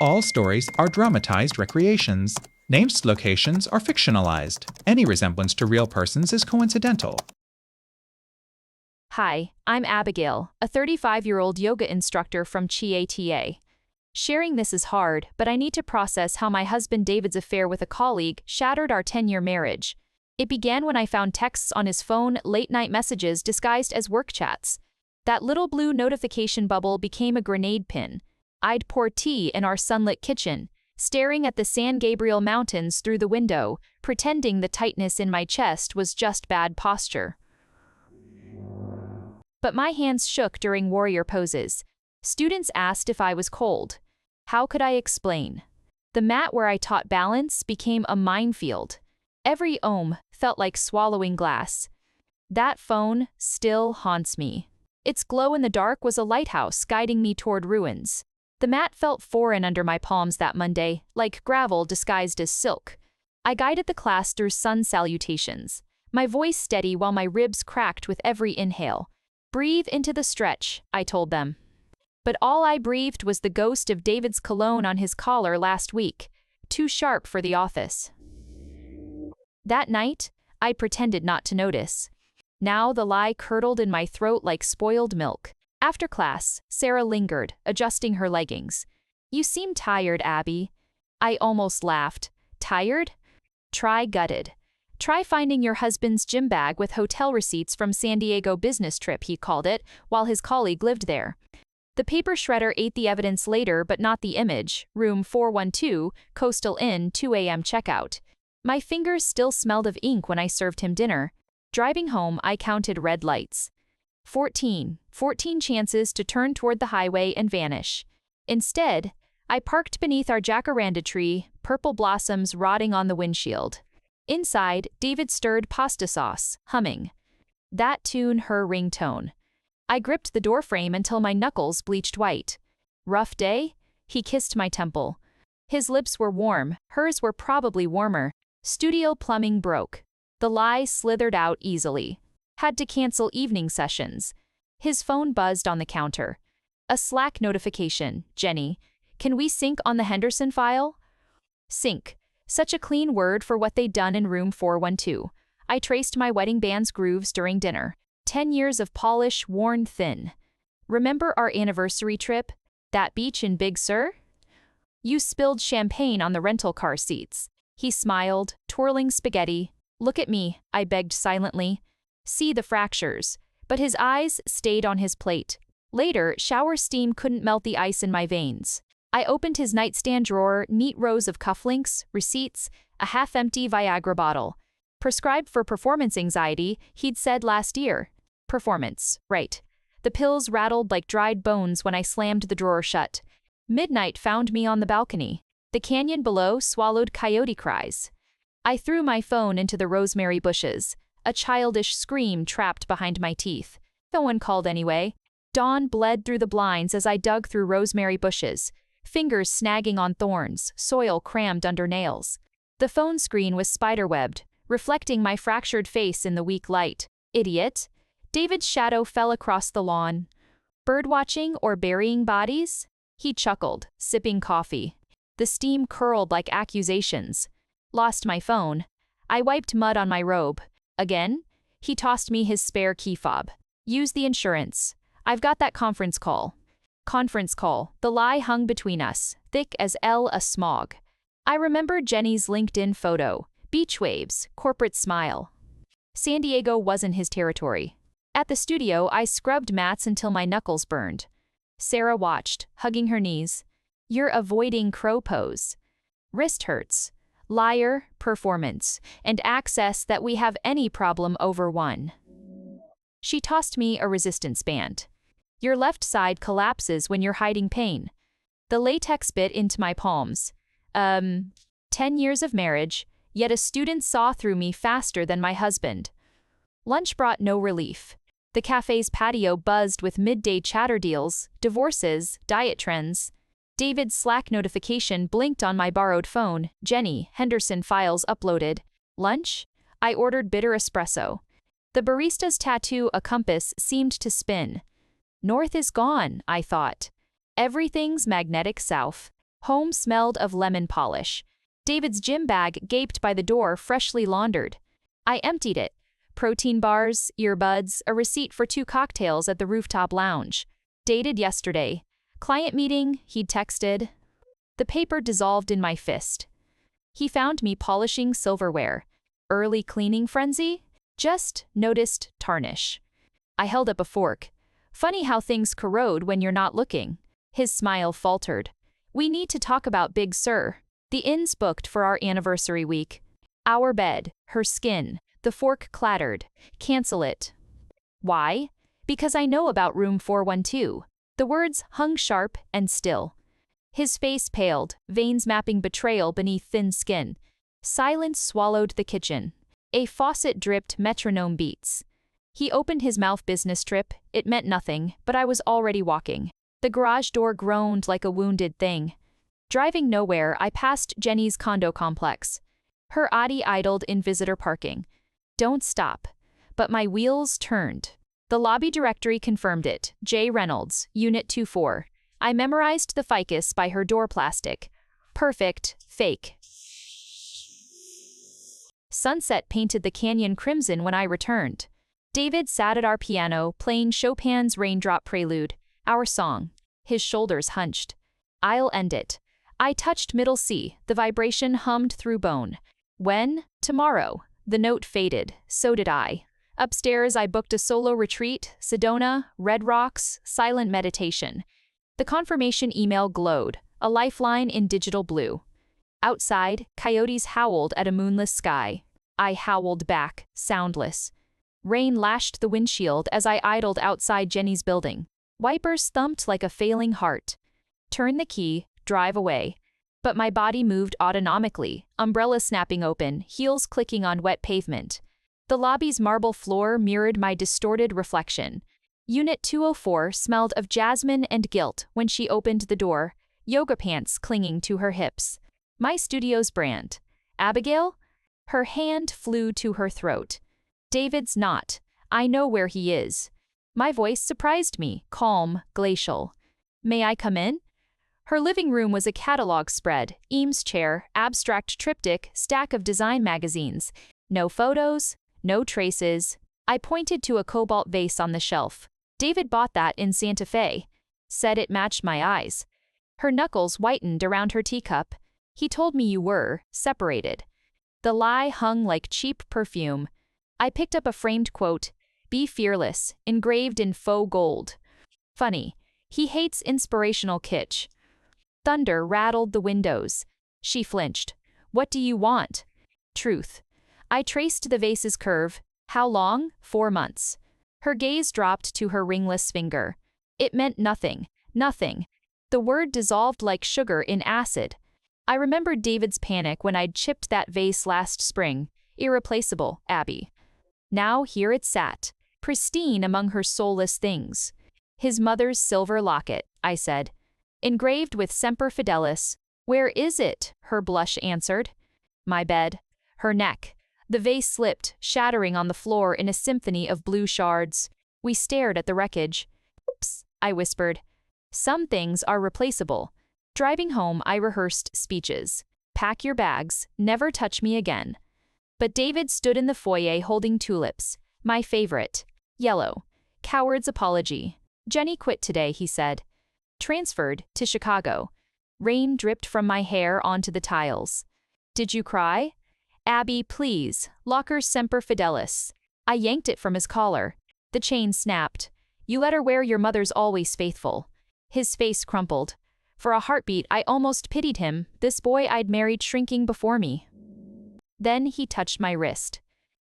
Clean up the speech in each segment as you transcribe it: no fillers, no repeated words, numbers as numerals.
All stories are dramatized recreations. Named locations are fictionalized. Any resemblance to real persons is coincidental. Hi, I'm Abigail, a 35-year-old yoga instructor from Chiata. Sharing this is hard, but I need to process how my husband David's affair with a colleague shattered our 10-year marriage. It began when I found texts on his phone, late-night messages disguised as work chats. That little blue notification bubble became a grenade pin. I'd pour tea in our sunlit kitchen, staring at the San Gabriel Mountains through the window, pretending the tightness in my chest was just bad posture. But my hands shook during warrior poses. Students asked if I was cold. How could I explain? The mat where I taught balance became a minefield. Every ohm felt like swallowing glass. That phone still haunts me. Its glow in the dark was a lighthouse guiding me toward ruins. The mat felt foreign under my palms that Monday, like gravel disguised as silk. I guided the class through sun salutations, my voice steady while my ribs cracked with every inhale. Breathe into the stretch, I told them. But all I breathed was the ghost of David's cologne on his collar last week, too sharp for the office. That night, I pretended not to notice. Now the lie curdled in my throat like spoiled milk. After class, Sarah lingered, adjusting her leggings. You seem tired, Abby. I almost laughed. Tired? Try gutted. Try finding your husband's gym bag with hotel receipts from San Diego business trip, he called it, while his colleague lived there. The paper shredder ate the evidence later but not the image. Room 412, Coastal Inn, 2 a.m. checkout. My fingers still smelled of ink when I served him dinner. Driving home, I counted red lights. 14 chances to turn toward the highway and vanish. Instead, I parked beneath our jacaranda tree, purple blossoms rotting on the windshield. Inside, David stirred pasta sauce, humming. That tune her ringtone. I gripped the doorframe until my knuckles bleached white. Rough day? He kissed my temple. His lips were warm, hers were probably warmer. Studio plumbing broke. The lie slithered out easily. Had to cancel evening sessions. His phone buzzed on the counter. A Slack notification. Jenny, can we sync on the Henderson file? Sync. Such a clean word for what they'd done in room 412. I traced my wedding band's grooves during dinner. 10 years of polish worn thin. Remember our anniversary trip? That beach in Big Sur? You spilled champagne on the rental car seats. He smiled, twirling spaghetti. Look at me, I begged silently. See the fractures. But his eyes stayed on his plate. Later, shower steam couldn't melt the ice in my veins. I opened his nightstand drawer, neat rows of cufflinks, receipts, a half-empty Viagra bottle. Prescribed for performance anxiety, he'd said last year. Performance, right. The pills rattled like dried bones when I slammed the drawer shut. Midnight found me on the balcony. The canyon below swallowed coyote cries. I threw my phone into the rosemary bushes, a childish scream trapped behind my teeth. No one called anyway. Dawn bled through the blinds as I dug through rosemary bushes, fingers snagging on thorns, soil crammed under nails. The phone screen was spiderwebbed, reflecting my fractured face in the weak light. Idiot. David's shadow fell across the lawn. Birdwatching or burying bodies? He chuckled, sipping coffee. The steam curled like accusations. Lost my phone. I wiped mud on my robe. Again? He tossed me his spare key fob. Use the insurance. I've got that conference call. Conference call. The lie hung between us, thick as a smog. I remembered Jenny's LinkedIn photo. Beach waves, corporate smile. San Diego wasn't his territory. At the studio, I scrubbed mats until my knuckles burned. Sarah watched, hugging her knees. You're avoiding crow pose. Wrist hurts. Liar, performance, and access that we have any problem over one. She tossed me a resistance band. Your left side collapses when you're hiding pain. The latex bit into my palms. 10 years of marriage, yet a student saw through me faster than my husband. Lunch brought no relief. The cafe's patio buzzed with midday chatter deals, divorces, diet trends. David's Slack notification blinked on my borrowed phone. Jenny, Henderson files uploaded. Lunch? I ordered bitter espresso. The barista's tattoo, a compass, seemed to spin. North is gone, I thought. Everything's magnetic south. Home smelled of lemon polish. David's gym bag gaped by the door, freshly laundered. I emptied it. Protein bars, earbuds, a receipt for 2 cocktails at the rooftop lounge. Dated yesterday. Client meeting, he'd texted. The paper dissolved in my fist. He found me polishing silverware. Early cleaning frenzy? Just noticed tarnish. I held up a fork. Funny how things corrode when you're not looking. His smile faltered. We need to talk about Big Sir. The inn's booked for our anniversary week. Our bed, her skin. The fork clattered. Cancel it. Why? Because I know about room 412. The words hung sharp and still. His face paled, veins mapping betrayal beneath thin skin. Silence swallowed the kitchen. A faucet dripped metronome beats. He opened his mouth business trip. It meant nothing, but I was already walking. The garage door groaned like a wounded thing. Driving nowhere, I passed Jenny's condo complex. Her Audi idled in visitor parking. Don't stop. But my wheels turned. The lobby directory confirmed it. J. Reynolds, Unit 24. I memorized the ficus by her door plastic. Perfect, fake. Sunset painted the canyon crimson when I returned. David sat at our piano, playing Chopin's Raindrop Prelude, our song. His shoulders hunched. I'll end it. I touched middle C, the vibration hummed through bone. When? Tomorrow. The note faded, so did I. Upstairs, I booked a solo retreat, Sedona, Red Rocks, silent meditation. The confirmation email glowed, a lifeline in digital blue. Outside, coyotes howled at a moonless sky. I howled back, soundless. Rain lashed the windshield as I idled outside Jenny's building. Wipers thumped like a failing heart. Turn the key, drive away. But my body moved autonomically, umbrella snapping open, heels clicking on wet pavement. The lobby's marble floor mirrored my distorted reflection. Unit 204 smelled of jasmine and guilt when she opened the door, yoga pants clinging to her hips. My studio's brand. Abigail? Her hand flew to her throat. David's not. I know where he is. My voice surprised me, calm, glacial. May I come in? Her living room was a catalog spread, Eames chair, abstract triptych, stack of design magazines. No photos, no traces. I pointed to a cobalt vase on the shelf. David bought that in Santa Fe. Said it matched my eyes. Her knuckles whitened around her teacup. He told me you were separated. The lie hung like cheap perfume. I picked up a framed quote, "Be fearless," engraved in faux gold. Funny, he hates inspirational kitsch. Thunder rattled the windows. She flinched. What do you want? Truth. I traced the vase's curve. How long? 4 months. Her gaze dropped to her ringless finger. It meant nothing. Nothing. The word dissolved like sugar in acid. I remembered David's panic when I'd chipped that vase last spring. Irreplaceable, Abby. Now here it sat, pristine among her soulless things. His mother's silver locket, I said. Engraved with Semper Fidelis. Where is it? Her blush answered. My bed. Her neck. The vase slipped, shattering on the floor in a symphony of blue shards. We stared at the wreckage. Oops, I whispered. Some things are replaceable. Driving home, I rehearsed speeches. Pack your bags, never touch me again. But David stood in the foyer holding tulips. My favorite. Yellow. Coward's apology. Jenny quit today, he said. Transferred to Chicago. Rain dripped from my hair onto the tiles. Did you cry? Abby, please. Locker's Semper Fidelis. I yanked it from his collar. The chain snapped. You let her wear your mother's always faithful. His face crumpled. For a heartbeat, I almost pitied him, this boy I'd married shrinking before me. Then he touched my wrist.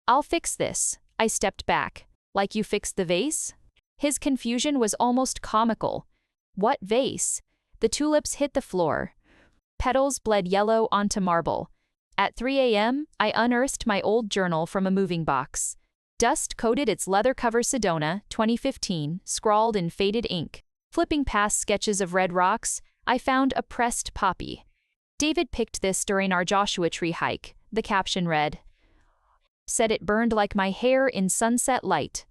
I'll fix this. I stepped back. Like you fixed the vase? His confusion was almost comical. What vase? The tulips hit the floor. Petals bled yellow onto marble. At 3 a.m., I unearthed my old journal from a moving box. Dust coated its leather-cover Sedona, 2015, scrawled in faded ink. Flipping past sketches of red rocks, I found a pressed poppy. David picked this during our Joshua Tree hike. The caption read, said it burned like my hair in sunset light.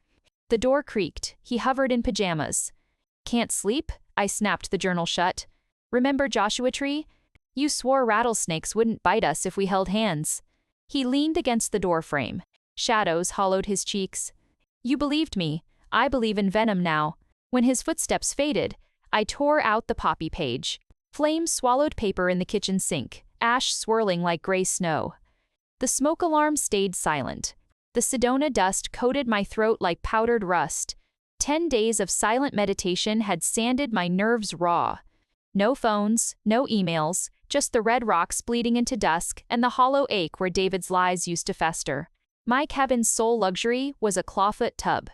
The door creaked. He hovered in pajamas. Can't sleep? I snapped the journal shut. Remember Joshua Tree? You swore rattlesnakes wouldn't bite us if we held hands. He leaned against the doorframe. Shadows hollowed his cheeks. You believed me. I believe in venom now. When his footsteps faded, I tore out the poppy page. Flames swallowed paper in the kitchen sink, ash swirling like gray snow. The smoke alarm stayed silent. The Sedona dust coated my throat like powdered rust. 10 days of silent meditation had sanded my nerves raw. No phones, no emails, just the red rocks bleeding into dusk and the hollow ache where David's lies used to fester. My cabin's sole luxury was a clawfoot tub.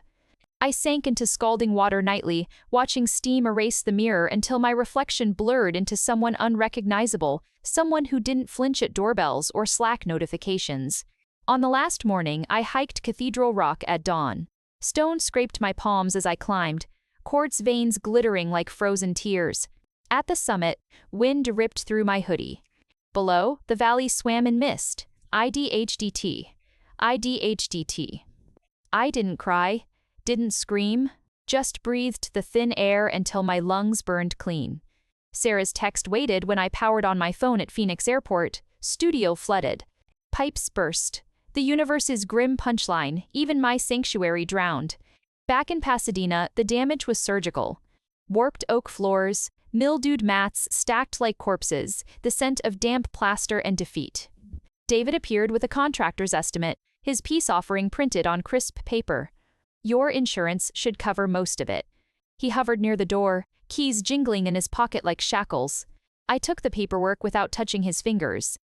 I sank into scalding water nightly, watching steam erase the mirror until my reflection blurred into someone unrecognizable, someone who didn't flinch at doorbells or Slack notifications. On the last morning, I hiked Cathedral Rock at dawn. Stone scraped my palms as I climbed, quartz veins glittering like frozen tears. At the summit, wind ripped through my hoodie. Below, the valley swam in mist. IDHDT. IDHDT. I didn't cry, didn't scream, just breathed the thin air until my lungs burned clean. Sarah's text waited when I powered on my phone at Phoenix Airport. Studio flooded. Pipes burst. The universe's grim punchline, even my sanctuary drowned. Back in Pasadena, the damage was surgical. Warped oak floors, mildewed mats stacked like corpses, the scent of damp plaster and defeat. David appeared with a contractor's estimate, his peace offering printed on crisp paper. Your insurance should cover most of it. He hovered near the door, keys jingling in his pocket like shackles. I took the paperwork without touching his fingers.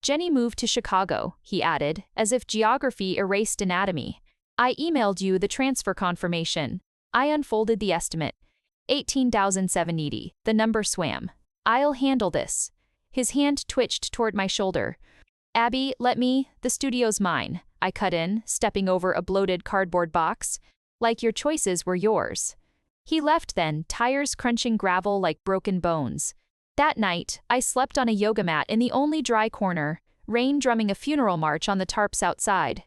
Jenny moved to Chicago, he added, as if geography erased anatomy. I emailed you the transfer confirmation. I unfolded the estimate. 18,780. The number swam. I'll handle this. His hand twitched toward my shoulder. Abby, the studio's mine. I cut in, stepping over a bloated cardboard box. Like your choices were yours. He left then, tires crunching gravel like broken bones. That night, I slept on a yoga mat in the only dry corner, rain drumming a funeral march on the tarps outside.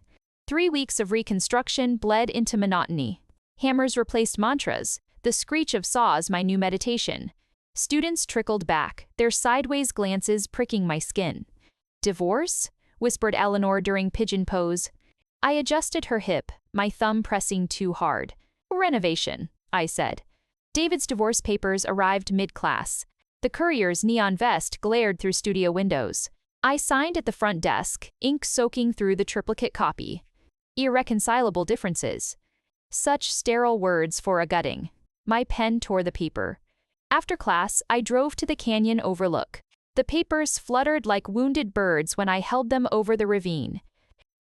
3 weeks of reconstruction bled into monotony. Hammers replaced mantras, the screech of saws my new meditation. Students trickled back, their sideways glances pricking my skin. Divorce? Whispered Eleanor during pigeon pose. I adjusted her hip, my thumb pressing too hard. Renovation, I said. David's divorce papers arrived mid-class. The courier's neon vest glared through studio windows. I signed at the front desk, ink soaking through the triplicate copy. Irreconcilable differences. Such sterile words for a gutting. My pen tore the paper. After class, I drove to the canyon overlook. The papers fluttered like wounded birds when I held them over the ravine.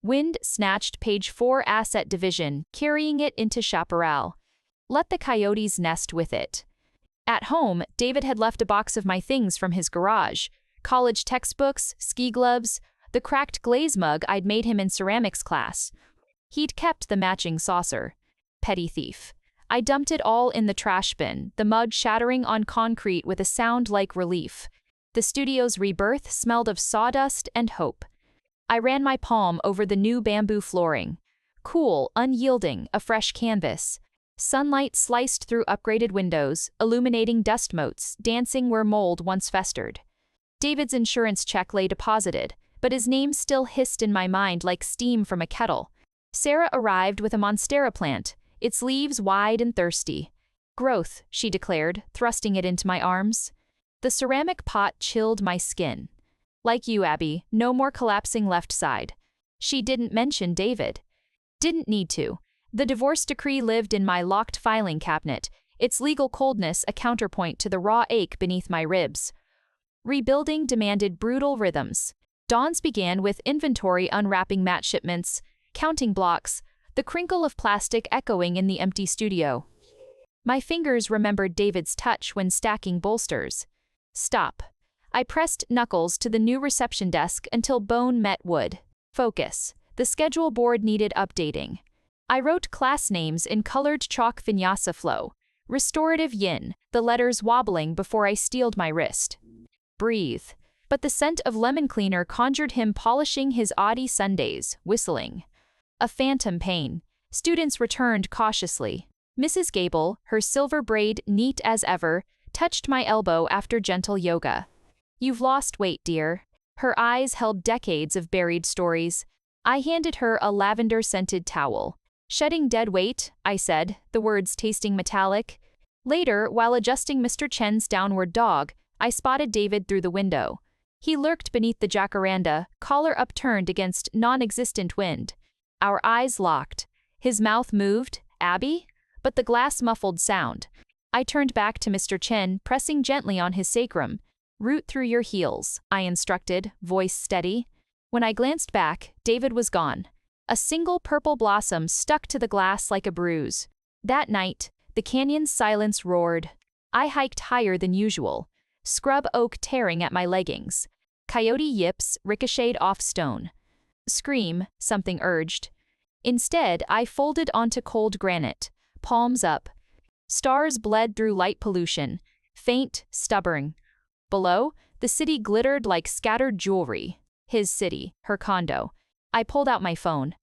Wind snatched page 4 asset division, carrying it into Chaparral. Let the coyotes nest with it. At home, David had left a box of my things from his garage. College textbooks, ski gloves, the cracked glaze mug I'd made him in ceramics class. He'd kept the matching saucer. Petty thief. I dumped it all in the trash bin, the mug shattering on concrete with a sound like relief. The studio's rebirth smelled of sawdust and hope. I ran my palm over the new bamboo flooring. Cool, unyielding, a fresh canvas. Sunlight sliced through upgraded windows, illuminating dust motes, dancing where mold once festered. David's insurance check lay deposited, but his name still hissed in my mind like steam from a kettle. Sarah arrived with a monstera plant, its leaves wide and thirsty. Growth, she declared, thrusting it into my arms. The ceramic pot chilled my skin. Like you, Abby, no more collapsing left side. She didn't mention David. Didn't need to. The divorce decree lived in my locked filing cabinet, its legal coldness a counterpoint to the raw ache beneath my ribs. Rebuilding demanded brutal rhythms. Dawns began with inventory unwrapping mat shipments, counting blocks, the crinkle of plastic echoing in the empty studio. My fingers remembered David's touch when stacking bolsters. Stop. I pressed knuckles to the new reception desk until bone met wood. Focus. The schedule board needed updating. I wrote class names in colored chalk vinyasa flow. Restorative yin, the letters wobbling before I steeled my wrist. Breathe. But the scent of lemon cleaner conjured him polishing his Audi Sundays, whistling. A phantom pain. Students returned cautiously. Mrs. Gable, her silver braid neat as ever, touched my elbow after gentle yoga. "You've lost weight, dear." Her eyes held decades of buried stories. I handed her a lavender-scented towel. "Shedding dead weight," I said, the words tasting metallic. Later, while adjusting Mr. Chen's downward dog, I spotted David through the window. He lurked beneath the jacaranda, collar upturned against non-existent wind. Our eyes locked. His mouth moved. "Abby?" But the glass muffled sound. I turned back to Mr. Chen, pressing gently on his sacrum. "Root through your heels," I instructed, voice steady. When I glanced back, David was gone. A single purple blossom stuck to the glass like a bruise. That night, the canyon's silence roared. I hiked higher than usual. Scrub oak tearing at my leggings. Coyote yips ricocheted off stone. "Scream," something urged. Instead, I folded onto cold granite, palms up. Stars bled through light pollution, faint, stubborn. Below, the city glittered like scattered jewelry. His city, her condo. I pulled out my phone.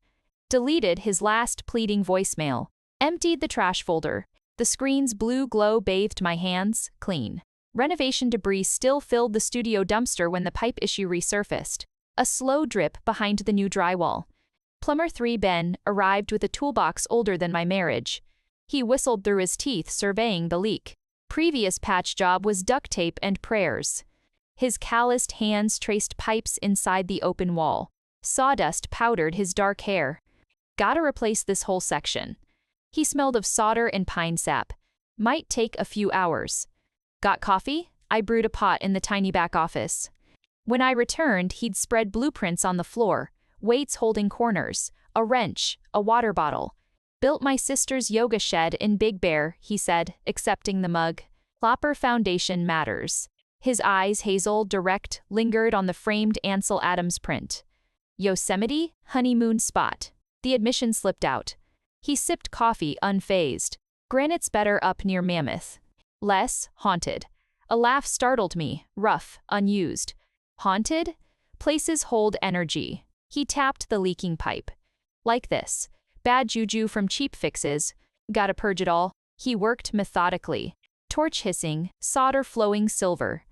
Deleted his last pleading voicemail. Emptied the trash folder. The screen's blue glow bathed my hands, clean. Renovation debris still filled the studio dumpster when the pipe issue resurfaced. A slow drip behind the new drywall. Plumber 3 Ben arrived with a toolbox older than my marriage. He whistled through his teeth, surveying the leak. Previous patch job was duct tape and prayers. His calloused hands traced pipes inside the open wall. Sawdust powdered his dark hair. "Gotta replace this whole section." He smelled of solder and pine sap. "Might take a few hours." "Got coffee?" I brewed a pot in the tiny back office. When I returned, he'd spread blueprints on the floor, weights holding corners, a wrench, a water bottle. "Built my sister's yoga shed in Big Bear," he said, accepting the mug. "Plopper foundation matters." His eyes, hazel, direct, lingered on the framed Ansel Adams print. "Yosemite, honeymoon spot." The admission slipped out. He sipped coffee, unfazed. "Granite's better up near Mammoth." "Less, haunted." A laugh startled me, rough, unused. "Haunted? Places hold energy." He tapped the leaking pipe. "Like this. Bad juju from cheap fixes. Gotta purge it all." He worked methodically. Torch hissing, solder flowing silver.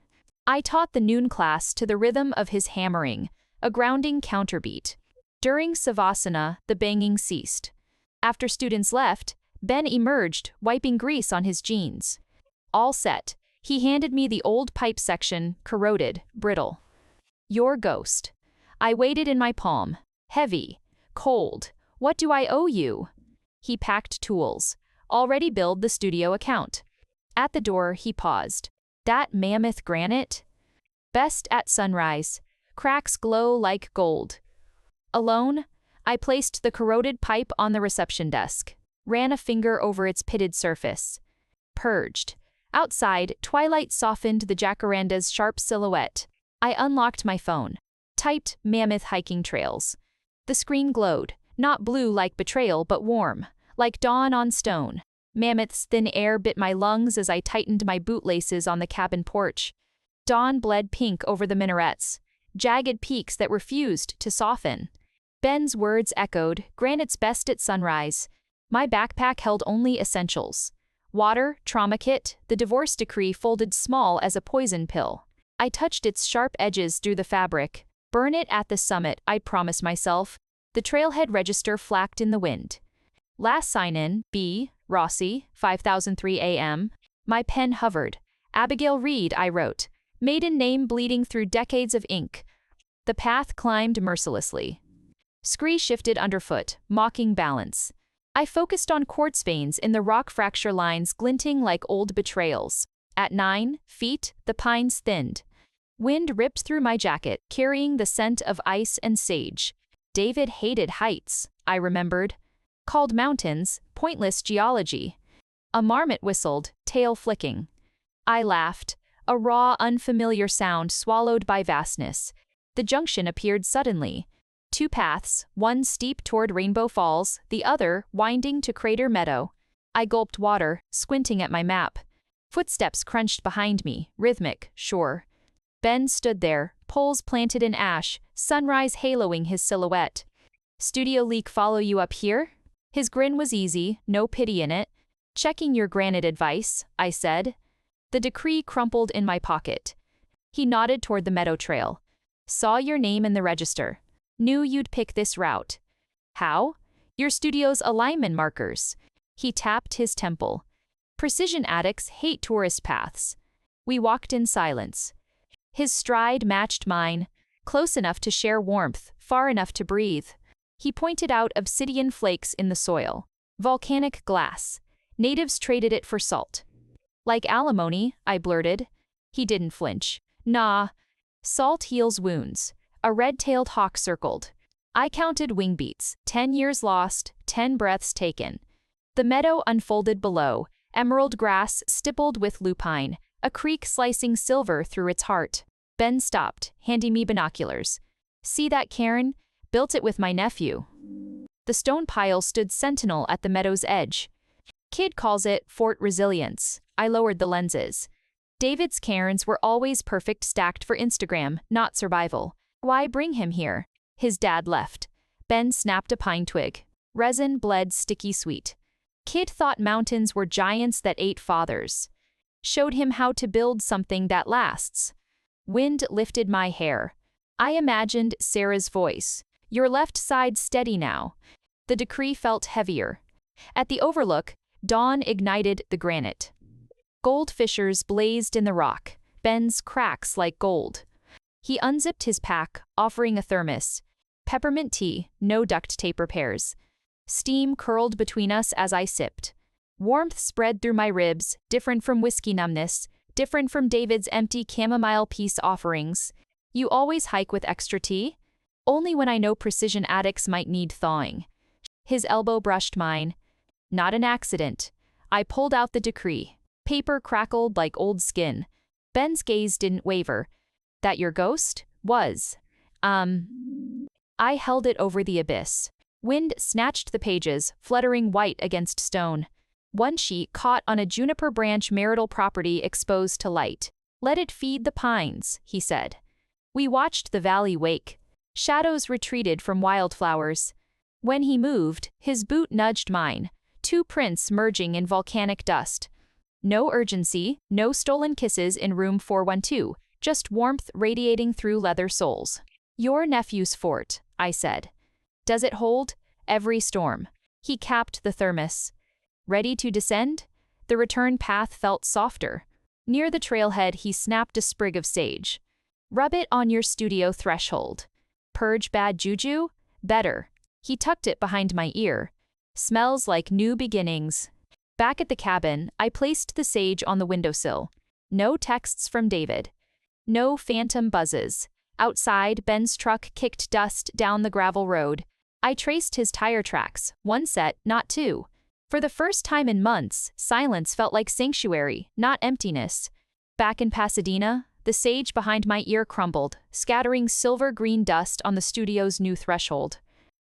I taught the noon class to the rhythm of his hammering, a grounding counterbeat. During Savasana, the banging ceased. After students left, Ben emerged, wiping grease on his jeans. All set. He handed me the old pipe section, corroded, brittle. "Your ghost." I weighed it in my palm. Heavy. Cold. "What do I owe you?" He packed tools. Already billed the studio account. At the door, he paused. "That mammoth granite?" "Best at sunrise. Cracks glow like gold." Alone, I placed the corroded pipe on the reception desk. Ran a finger over its pitted surface. Purged. Outside, twilight softened the jacaranda's sharp silhouette. I unlocked my phone. Typed "Mammoth hiking trails." The screen glowed, not blue like betrayal but warm, like dawn on stone. Mammoth's thin air bit my lungs as I tightened my bootlaces on the cabin porch. Dawn bled pink over the minarets, jagged peaks that refused to soften. Ben's words echoed, "Granite's best at sunrise." My backpack held only essentials. Water, trauma kit, the divorce decree folded small as a poison pill. I touched its sharp edges through the fabric. Burn it at the summit, I promised myself. The trailhead register flacked in the wind. Last sign-in, B. Rossi, 5003 AM. My pen hovered. Abigail Reed, I wrote. Maiden name bleeding through decades of ink. The path climbed mercilessly. Scree shifted underfoot, mocking balance. I focused on quartz veins in the rock fracture lines glinting like old betrayals. At 9 feet, the pines thinned. Wind ripped through my jacket, carrying the scent of ice and sage. David hated heights, I remembered. Called mountains, pointless geology. A marmot whistled, tail flicking. I laughed, a raw, unfamiliar sound swallowed by vastness. The junction appeared suddenly. 2 paths, one steep toward Rainbow Falls, the other winding to Crater Meadow. I gulped water, squinting at my map. Footsteps crunched behind me, rhythmic, sure. Ben stood there, poles planted in ash, sunrise haloing his silhouette. "Studio leak follow you up here?" His grin was easy, no pity in it. "Checking your granite advice," I said. The decree crumpled in my pocket. He nodded toward the meadow trail. Saw your name in the register. Knew you'd pick this route. How? Your studio's alignment markers. He tapped his temple. Precision addicts hate tourist paths. We walked in silence. His stride matched mine, close enough to share warmth, far enough to breathe. He pointed out obsidian flakes in the soil. Volcanic glass. Natives traded it for salt. Like alimony, I blurted. He didn't flinch. Nah. Salt heals wounds. A red-tailed hawk circled. I counted wing beats. 10 years lost, 10 breaths taken. The meadow unfolded below, emerald grass stippled with lupine, a creek slicing silver through its heart. Ben stopped, handing me binoculars. See that cairn? Built it with my nephew. The stone pile stood sentinel at the meadow's edge. Kid calls it Fort Resilience. I lowered the lenses. David's cairns were always perfect, stacked for Instagram, not survival. Why bring him here? His dad left. Ben snapped a pine twig. Resin bled sticky sweet. Kid thought mountains were giants that ate fathers. Showed him how to build something that lasts. Wind lifted my hair. I imagined Sarah's voice. Your left side steady now. The decree felt heavier. At the overlook, dawn ignited the granite. Gold fissures blazed in the rock, Ben's cracks like gold. He unzipped his pack, offering a thermos. Peppermint tea, no duct tape repairs. Steam curled between us as I sipped. Warmth spread through my ribs, different from whiskey numbness, different from David's empty chamomile peace offerings. You always hike with extra tea? Only when I know precision addicts might need thawing. His elbow brushed mine. Not an accident. I pulled out the decree. Paper crackled like old skin. Ben's gaze didn't waver. That your ghost? Was. I held it over the abyss. Wind snatched the pages, fluttering white against stone. One sheet caught on a juniper branch marital property exposed to light. Let it feed the pines, he said. We watched the valley wake. Shadows retreated from wildflowers. When he moved, his boot nudged mine, 2 prints merging in volcanic dust. No urgency, no stolen kisses in room 412, just warmth radiating through leather soles. Your nephew's fort, I said. Does it hold? Every storm. He capped the thermos. Ready to descend? The return path felt softer. Near the trailhead, he snapped a sprig of sage. Rub it on your studio threshold. Purge bad juju? Better. He tucked it behind my ear. Smells like new beginnings. Back at the cabin, I placed the sage on the windowsill. No texts from David. No phantom buzzes. Outside, Ben's truck kicked dust down the gravel road. I traced his tire tracks, 1 set, not 2. For the first time in months, silence felt like sanctuary, not emptiness. Back in Pasadena, the sage behind my ear crumbled, scattering silver-green dust on the studio's new threshold.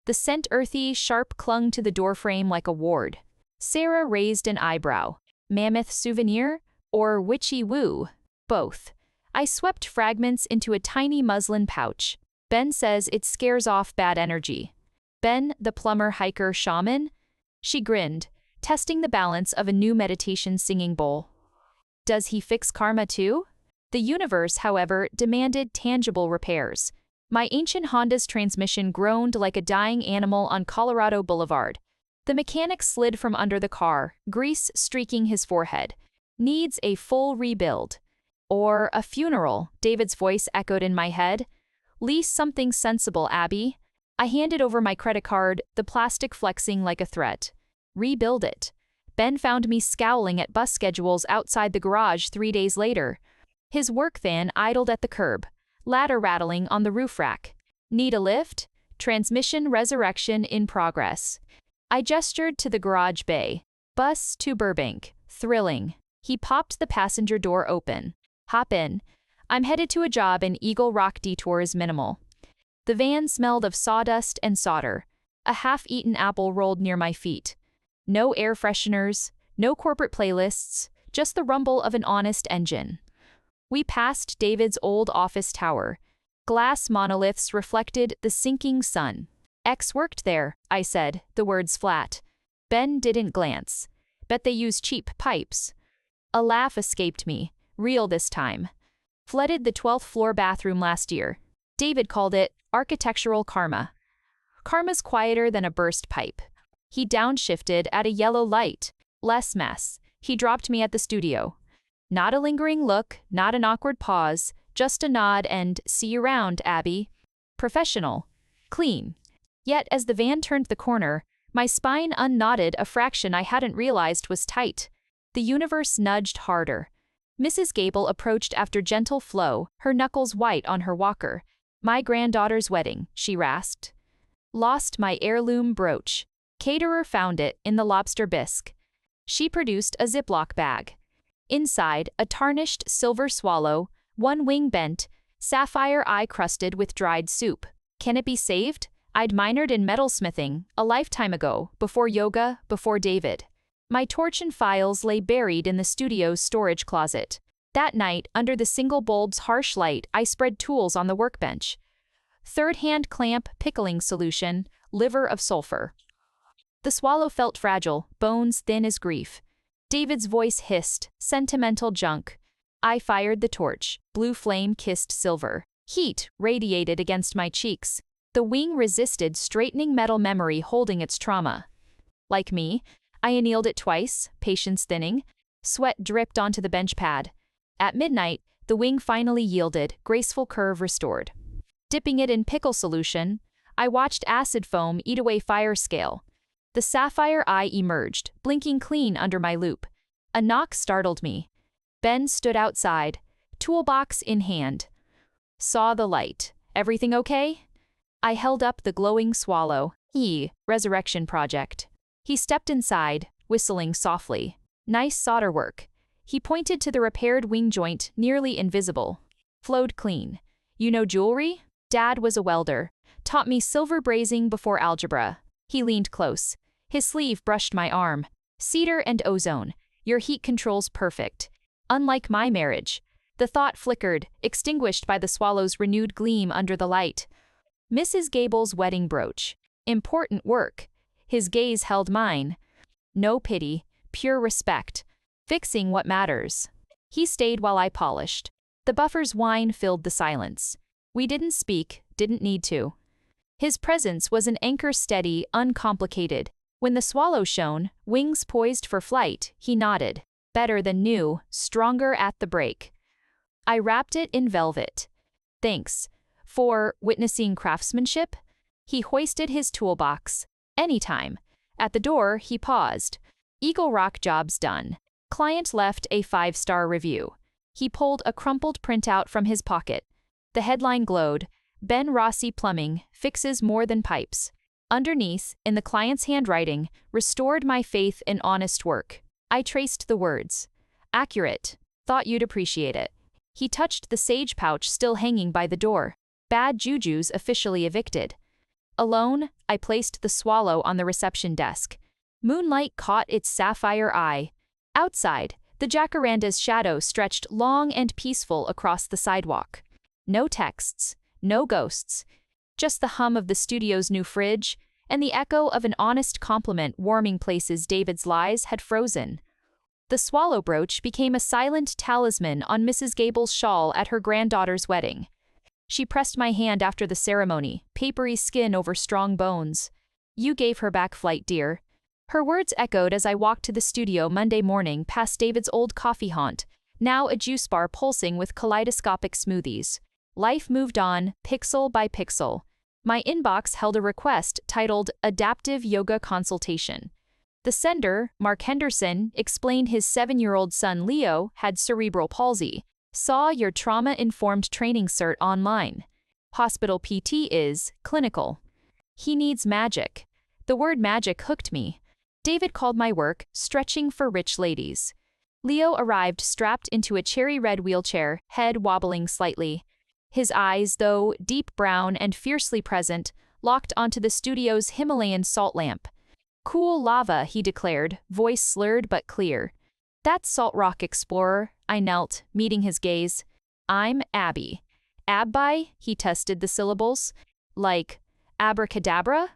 The scent earthy, sharp clung to the doorframe like a ward. Sarah raised an eyebrow. Mammoth souvenir? Or witchy woo? Both. I swept fragments into a tiny muslin pouch. Ben says it scares off bad energy. Ben, the plumber, hiker, shaman? She grinned, testing the balance of a new meditation singing bowl. Does he fix karma too? The universe, however, demanded tangible repairs. My ancient Honda's transmission groaned like a dying animal on Colorado Boulevard. The mechanic slid from under the car, grease streaking his forehead. Needs a full rebuild. Or a funeral, David's voice echoed in my head. Lease something sensible, Abby. I handed over my credit card, the plastic flexing like a threat. Rebuild it. Ben found me scowling at bus schedules outside the garage 3 days later. His work van idled at the curb, ladder rattling on the roof rack. Need a lift? Transmission resurrection in progress. I gestured to the garage bay. Bus to Burbank. Thrilling. He popped the passenger door open. Hop in. I'm headed to a job and Eagle Rock detour is minimal. The van smelled of sawdust and solder. A half-eaten apple rolled near my feet. No air fresheners, no corporate playlists, just the rumble of an honest engine. We passed David's old office tower. Glass monoliths reflected the sinking sun. X worked there, I said, the words flat. Ben didn't glance. Bet they use cheap pipes. A laugh escaped me, real this time. Flooded the 12th floor bathroom last year. David called it architectural karma. Karma's quieter than a burst pipe. He downshifted at a yellow light. Less mess. He dropped me at the studio. Not a lingering look, not an awkward pause, just a nod and see you round, Abby. Professional. Clean. Yet as the van turned the corner, my spine unknotted a fraction I hadn't realized was tight. The universe nudged harder. Mrs. Gable approached after gentle flow, her knuckles white on her walker. My granddaughter's wedding, she rasped. Lost my heirloom brooch. Caterer found it in the lobster bisque. She produced a Ziploc bag. Inside, a tarnished silver swallow, one wing bent, sapphire eye crusted with dried soup. Can it be saved? I'd minored in metalsmithing a lifetime ago, before yoga, before David. My torch and files lay buried in the studio's storage closet. That night, under the single bulb's harsh light, I spread tools on the workbench. Third-hand clamp pickling solution, liver of sulfur. The swallow felt fragile, bones thin as grief. David's voice hissed, sentimental junk. I fired the torch, blue flame kissed silver. Heat radiated against my cheeks. The wing resisted straightening metal memory holding its trauma. Like me, I annealed it twice, patience thinning. Sweat dripped onto the bench pad. At midnight, the wing finally yielded, graceful curve restored. Dipping it in pickle solution, I watched acid foam eat away fire scale. The sapphire eye emerged, blinking clean under my loupe. A knock startled me. Ben stood outside, toolbox in hand. Saw the light. Everything okay? I held up the glowing swallow. Resurrection project. He stepped inside, whistling softly. Nice solder work. He pointed to the repaired wing joint, nearly invisible. Flowed clean. You know jewelry? Dad was a welder. Taught me silver brazing before algebra. He leaned close. His sleeve brushed my arm. Cedar and ozone. Your heat control's perfect. Unlike my marriage. The thought flickered, extinguished by the swallow's renewed gleam under the light. Mrs. Gable's wedding brooch. Important work. His gaze held mine. No pity, pure respect. Fixing what matters. He stayed while I polished. The buffer's whine filled the silence. We didn't speak, didn't need to. His presence was an anchor steady, uncomplicated. When the swallow shone, wings poised for flight, he nodded. Better than new, stronger at the break. I wrapped it in velvet. Thanks. For witnessing craftsmanship? He hoisted his toolbox. Anytime. At the door, he paused. Eagle Rock job's done. Client left a 5-star review. He pulled a crumpled printout from his pocket. The headline glowed, Ben Rossi Plumbing, fixes more than pipes. Underneath, in the client's handwriting, restored my faith in honest work. I traced the words. Accurate. Thought you'd appreciate it. He touched the sage pouch still hanging by the door. Bad juju's officially evicted. Alone, I placed the swallow on the reception desk. Moonlight caught its sapphire eye. Outside, the jacaranda's shadow stretched long and peaceful across the sidewalk. No texts, no ghosts. Just the hum of the studio's new fridge, and the echo of an honest compliment warming places David's lies had frozen. The swallow brooch became a silent talisman on Mrs. Gable's shawl at her granddaughter's wedding. She pressed my hand after the ceremony, papery skin over strong bones. You gave her back flight, dear. Her words echoed as I walked to the studio Monday morning past David's old coffee haunt, now a juice bar pulsing with kaleidoscopic smoothies. Life moved on, pixel by pixel. My inbox held a request titled Adaptive Yoga Consultation. The sender, Mark Henderson, explained his 7-year-old son Leo had cerebral palsy. Saw your trauma-informed training cert online. Hospital PT is clinical. He needs magic. The word magic hooked me. David called my work stretching for rich ladies. Leo arrived strapped into a cherry red wheelchair, head wobbling slightly. His eyes, though deep brown and fiercely present, locked onto the studio's Himalayan salt lamp. Cool lava, he declared, voice slurred but clear. That's Salt Rock Explorer, I knelt, meeting his gaze. I'm Abby. Abby, he tested the syllables. Like, abracadabra?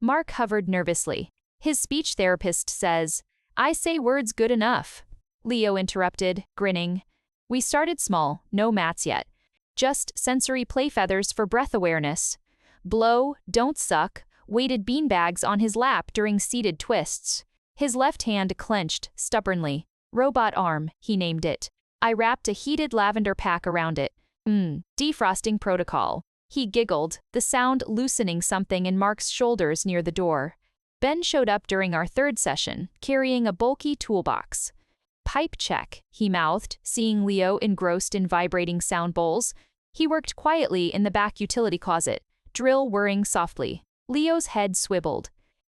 Mark hovered nervously. His speech therapist says, I say words good enough. Leo interrupted, grinning. We started small, no mats yet. Just sensory play feathers for breath awareness. Blow, don't suck, weighted beanbags on his lap during seated twists. His left hand clenched, stubbornly. Robot arm, he named it. I wrapped a heated lavender pack around it. Defrosting protocol. He giggled, the sound loosening something in Mark's shoulders near the door. Ben showed up during our third session, carrying a bulky toolbox. Pipe check, he mouthed, seeing Leo engrossed in vibrating sound bowls. He worked quietly in the back utility closet, drill whirring softly. Leo's head swiveled.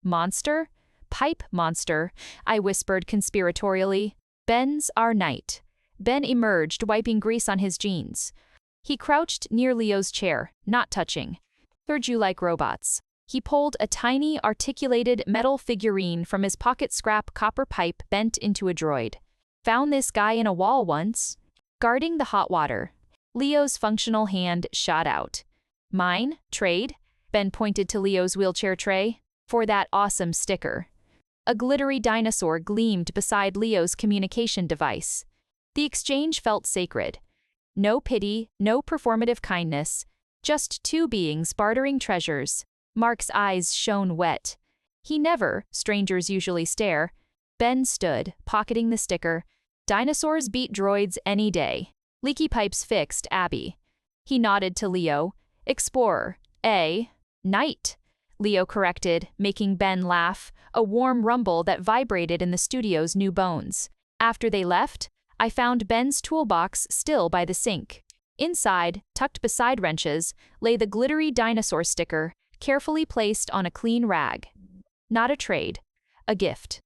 Monster? Pipe monster, I whispered conspiratorially. Ben's our knight. Ben emerged, wiping grease on his jeans. He crouched near Leo's chair, not touching. Heard you like robots. He pulled a tiny, articulated metal figurine from his pocket scrap copper pipe bent into a droid. Found this guy in a wall once. Guarding the hot water. Leo's functional hand shot out. Mine? Trade? Ben pointed to Leo's wheelchair tray. For that awesome sticker. A glittery dinosaur gleamed beside Leo's communication device. The exchange felt sacred. No pity, no performative kindness. Just two beings bartering treasures. Mark's eyes shone wet. He never, strangers usually stare. Ben stood, pocketing the sticker. Dinosaurs beat droids any day. Leaky pipes fixed, Abby. He nodded to Leo. Explorer. Knight. Leo corrected, making Ben laugh, a warm rumble that vibrated in the studio's new bones. After they left, I found Ben's toolbox still by the sink. Inside, tucked beside wrenches, lay the glittery dinosaur sticker, carefully placed on a clean rag. Not a trade. A gift.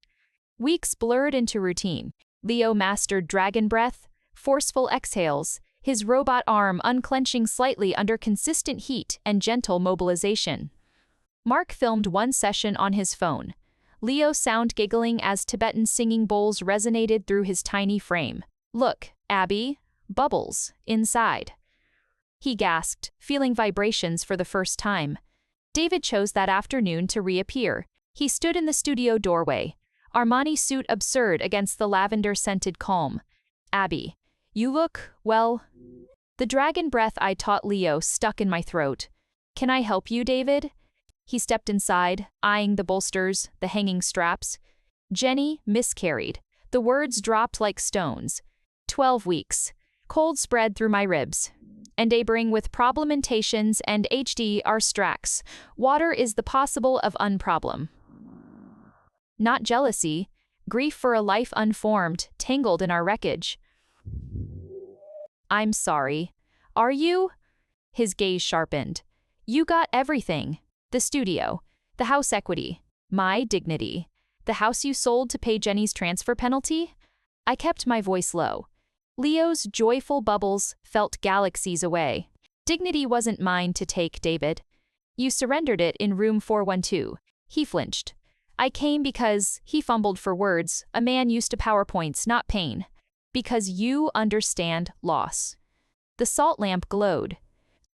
Weeks blurred into routine. Leo mastered dragon breath, forceful exhales, his robot arm unclenching slightly under consistent heat and gentle mobilization. Mark filmed one session on his phone. Leo sound giggling as Tibetan singing bowls resonated through his tiny frame. Look, Abby, bubbles, inside. He gasped, feeling vibrations for the first time. David chose that afternoon to reappear. He stood in the studio doorway, Armani suit absurd against the lavender-scented calm. Abby, you look, well... The dragon breath I taught Leo stuck in my throat. Can I help you, David? He stepped inside, eyeing the bolsters, the hanging straps. Jenny miscarried. The words dropped like stones. 12 weeks. Cold spread through my ribs. Enabling with problementations and HD are strax. Water is the possible of unproblem. Not jealousy, grief for a life unformed, tangled in our wreckage. I'm sorry. Are you? His gaze sharpened. You got everything. The studio, the house equity, my dignity, the house you sold to pay Jenny's transfer penalty? I kept my voice low. Leo's joyful bubbles felt galaxies away. Dignity wasn't mine to take, David. You surrendered it in room 412. He flinched. I came because, he fumbled for words, a man used to PowerPoints, not pain. Because you understand loss. The salt lamp glowed.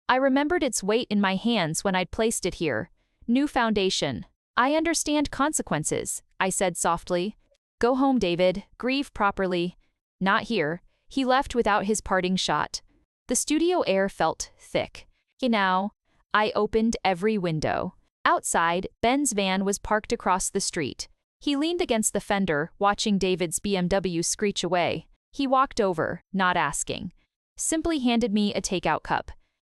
I remembered its weight in my hands when I'd placed it here. New foundation. I understand consequences, I said softly. Go home, David. Grieve properly. Not here. He left without his parting shot. The studio air felt thick. Now, I opened every window. Outside, Ben's van was parked across the street. He leaned against the fender, watching David's BMW screech away. He walked over, not asking. Simply handed me a takeout cup.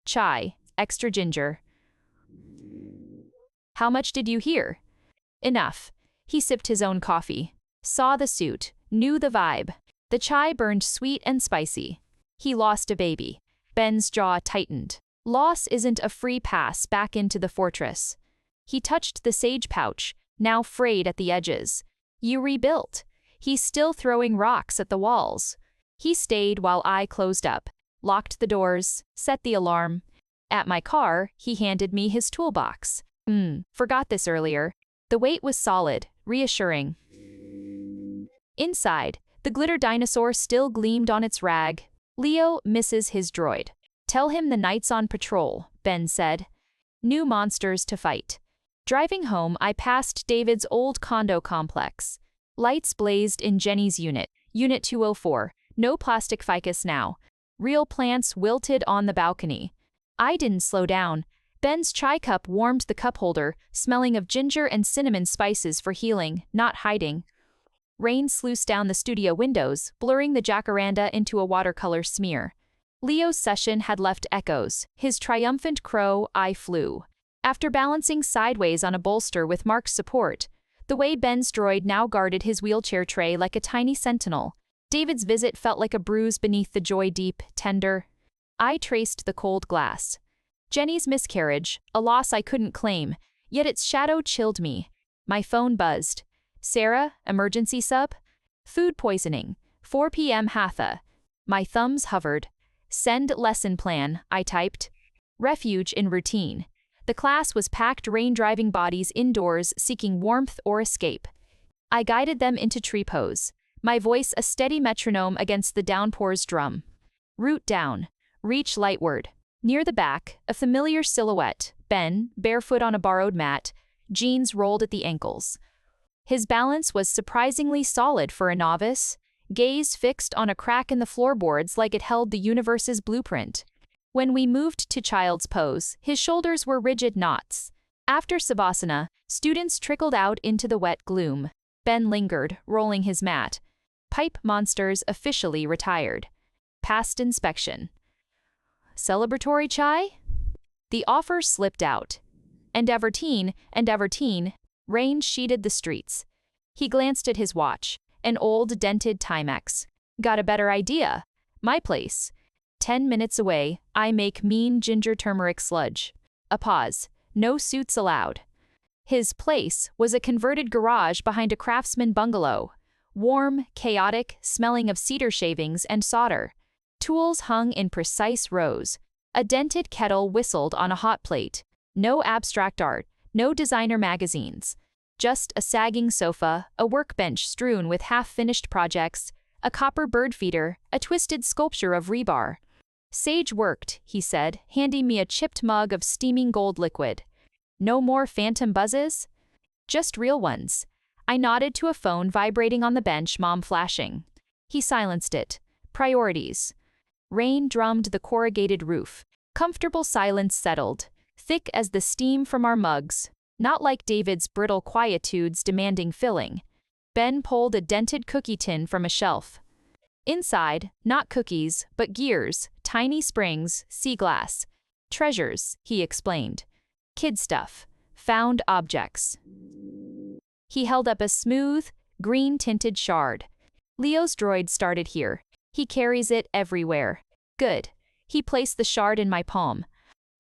Chai, extra ginger. How much did you hear? Enough. He sipped his own coffee. Saw the suit, knew the vibe. The chai burned sweet and spicy. He lost a baby. Ben's jaw tightened. Loss isn't a free pass back into the fortress. He touched the sage pouch, now frayed at the edges. You rebuilt. He's still throwing rocks at the walls. He stayed while I closed up, locked the doors, set the alarm. At my car, he handed me his toolbox. Forgot this earlier. The weight was solid, reassuring. Inside, the glitter dinosaur still gleamed on its rag. Leo misses his droid. Tell him the knight's on patrol, Ben said. New monsters to fight. Driving home, I passed David's old condo complex. Lights blazed in Jenny's unit. Unit 204. No plastic ficus now. Real plants wilted on the balcony. I didn't slow down. Ben's chai cup warmed the cup holder, smelling of ginger and cinnamon spices for healing, not hiding. Rain sluiced down the studio windows, blurring the jacaranda into a watercolor smear. Leo's session had left echoes. His triumphant crow, I flew. After balancing sideways on a bolster with Mark's support, the way Ben's droid now guarded his wheelchair tray like a tiny sentinel, David's visit felt like a bruise beneath the joy-deep, tender. I traced the cold glass. Jenny's miscarriage, a loss I couldn't claim, yet its shadow chilled me. My phone buzzed. Sarah, emergency sub? Food poisoning. 4 p.m. Hatha. My thumbs hovered. Send lesson plan, I typed. Refuge in routine. The class was packed rain-driving bodies indoors seeking warmth or escape. I guided them into tree pose, my voice a steady metronome against the downpour's drum. Root down. Reach lightward. Near the back, a familiar silhouette, Ben, barefoot on a borrowed mat, jeans rolled at the ankles. His balance was surprisingly solid for a novice, gaze fixed on a crack in the floorboards like it held the universe's blueprint. When we moved to child's pose, his shoulders were rigid knots. After Savasana, students trickled out into the wet gloom. Ben lingered, rolling his mat. Pipe monsters officially retired. Passed inspection. Celebratory chai? The offer slipped out. Endeavor teen, rain sheeted the streets. He glanced at his watch, an old dented Timex. Got a better idea. My place. 10 minutes away, I make mean ginger turmeric sludge. A pause. No suits allowed. His place was a converted garage behind a craftsman bungalow. Warm, chaotic, smelling of cedar shavings and solder. Tools hung in precise rows. A dented kettle whistled on a hot plate. No abstract art, no designer magazines. Just a sagging sofa, a workbench strewn with half-finished projects, a copper bird feeder, a twisted sculpture of rebar. Sage worked, he said, handing me a chipped mug of steaming gold liquid. No more phantom buzzes? Just real ones. I nodded to a phone vibrating on the bench, mom flashing. He silenced it. Priorities. Rain drummed the corrugated roof. Comfortable silence settled, thick as the steam from our mugs, not like David's brittle quietudes demanding filling. Ben pulled a dented cookie tin from a shelf. Inside, not cookies, but gears, tiny springs, sea glass. Treasures, he explained. Kid stuff. Found objects. He held up a smooth, green-tinted shard. Leo's droid started here. He carries it everywhere. Good. He placed the shard in my palm.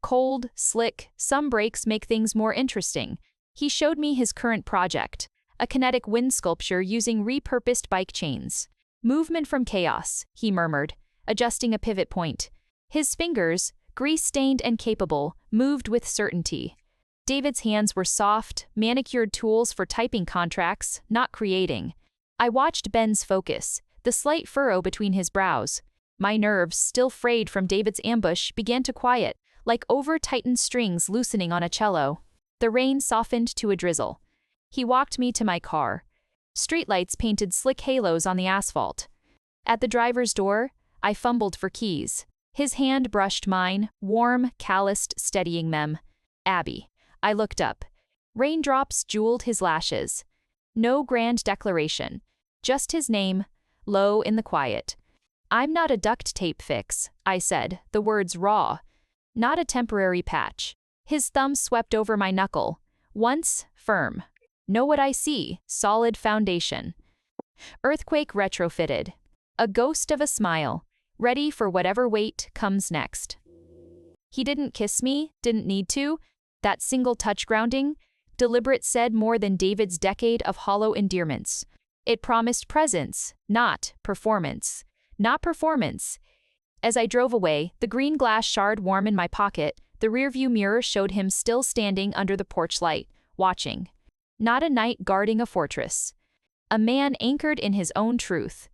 Cold, slick, some breaks make things more interesting. He showed me his current project, a kinetic wind sculpture using repurposed bike chains. Movement from chaos, he murmured, adjusting a pivot point. His fingers, grease-stained and capable, moved with certainty. David's hands were soft, manicured tools for typing contracts, not creating. I watched Ben's focus, the slight furrow between his brows. My nerves, still frayed from David's ambush, began to quiet, like over-tightened strings loosening on a cello. The rain softened to a drizzle. He walked me to my car. Streetlights painted slick halos on the asphalt. At the driver's door, I fumbled for keys. His hand brushed mine, warm, calloused, steadying them. Abby. I looked up. Raindrops jeweled his lashes. No grand declaration. Just his name, low in the quiet. I'm not a duct tape fix, I said, the words raw. Not a temporary patch. His thumb swept over my knuckle. Once, firm. Know what I see, solid foundation. Earthquake retrofitted. A ghost of a smile, ready for whatever weight comes next. He didn't kiss me, didn't need to. That single touch grounding, deliberate said more than David's decade of hollow endearments. It promised presence, not performance. Not performance. As I drove away, the green glass shard warm in my pocket, the rearview mirror showed him still standing under the porch light, watching. Not a knight guarding a fortress. A man anchored in his own truth.